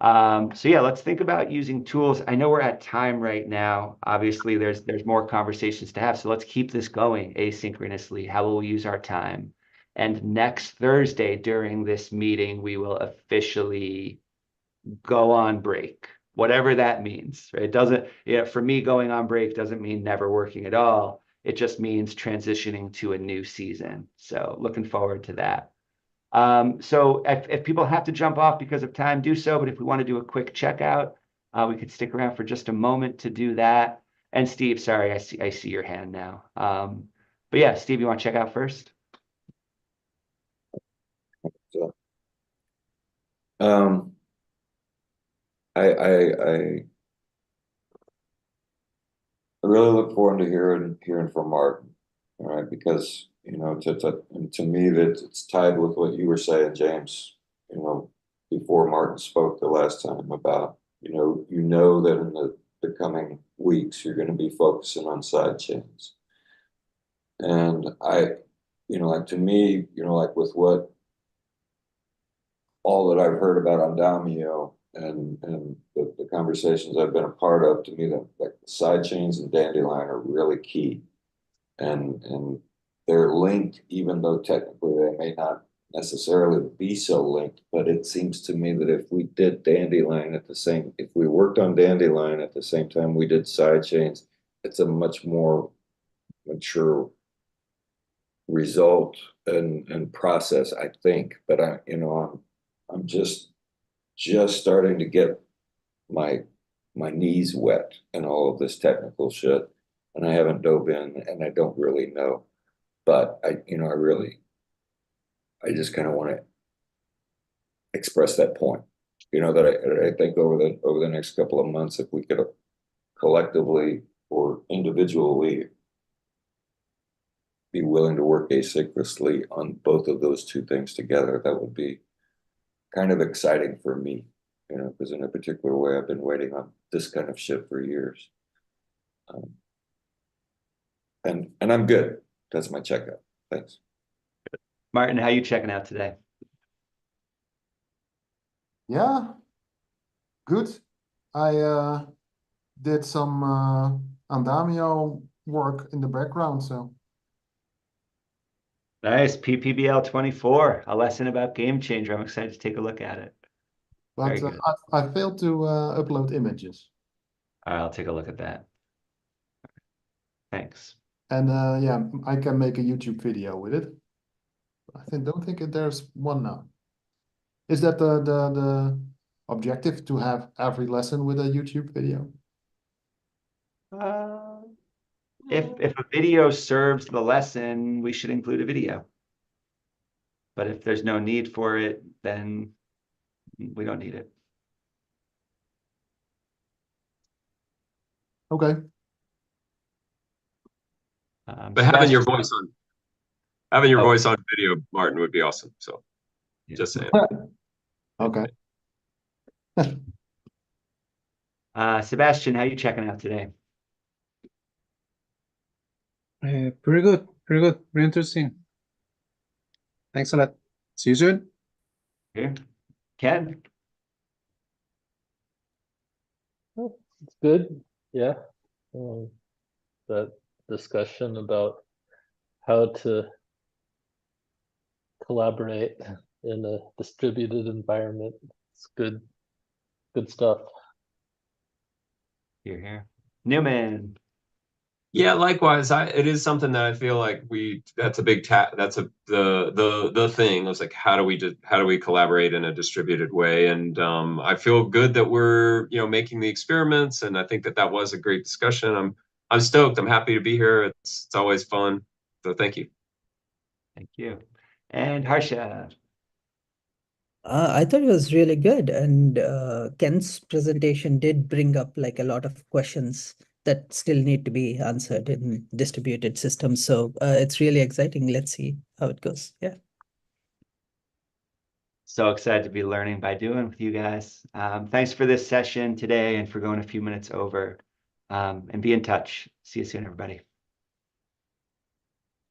So yeah, let's think about using tools. I know we're at time right now. Obviously, there's more conversations to have, so let's keep this going asynchronously. How will we use our time? And next Thursday during this meeting, we will officially go on break, whatever that means, right? It doesn't, for me, going on break doesn't mean never working at all. It just means transitioning to a new season. So looking forward to that. So if people have to jump off because of time, do so. But if we want to do a quick checkout, we could stick around for just a moment to do that. And Steve, sorry, I see your hand now. But yeah, Steve, you want to check out first? So I really look forward to hearing from Martin, all right, because to me that it's tied with what you were saying, James, before Martin spoke the last time about, that in the coming weeks you're going to be focusing on side chains. And like to me, like with what all that I've heard about Andamio and the conversations I've been a part of, to me, that like the side chains and Dandelion are really key. And they're linked, even though technically they may not necessarily be so linked. But it seems to me that if we did Dandelion if we worked on Dandelion at the same time we did side chains, it's a much more mature result and process, I think. But I'm just starting to get my knees wet and all of this technical shit, and I haven't dove in, and I don't really know. But I just kind of want to express that point, that I think over the next couple of months, if we could collectively or individually be willing to work asynchronously on both of those two things together, that would be kind of exciting for me, because in a particular way, I've been waiting on this kind of shit for years. And I'm good. That's my checkup. Thanks. Martin, how you checking out today? Yeah, good. I did some Andamio work in the background, so Nice. PPBL 24, a lesson about Game Changer. I'm excited to take a look at it. Very but good. I failed to upload images. All right, I'll take a look at that. Thanks. And yeah, I can make a YouTube video with it. Don't think there's one now. Is that the objective, to have every lesson with a YouTube video? If a video serves the lesson, we should include a video. But if there's no need for it, then we don't need it. Okay. But having your Sebastian- voice on, having your Oh. voice on video, Martin, would be awesome. So Yeah. just saying. Okay. Sebastian, how you checking out today? Pretty good, very interesting. Thanks a lot. See you soon. Here, Ken. Oh, it's good. Yeah. That discussion about how to collaborate in a distributed environment. It's good stuff. Here. Newman. Yeah, likewise. It is something that I feel like that's a big that's the thing. It was like, how do we collaborate in a distributed way? And I feel good that we're making the experiments, and I think that was a great discussion. I'm stoked. I'm happy to be here. It's always fun. So thank you. Thank you. And Harsha. I thought it was really good, and Ken's presentation did bring up like a lot of questions that still need to be answered in distributed systems. So it's really exciting. Let's see how it goes. Yeah. So excited to be learning by doing with you guys. Thanks for this session today and for going a few minutes over. And be in touch. See you soon, everybody.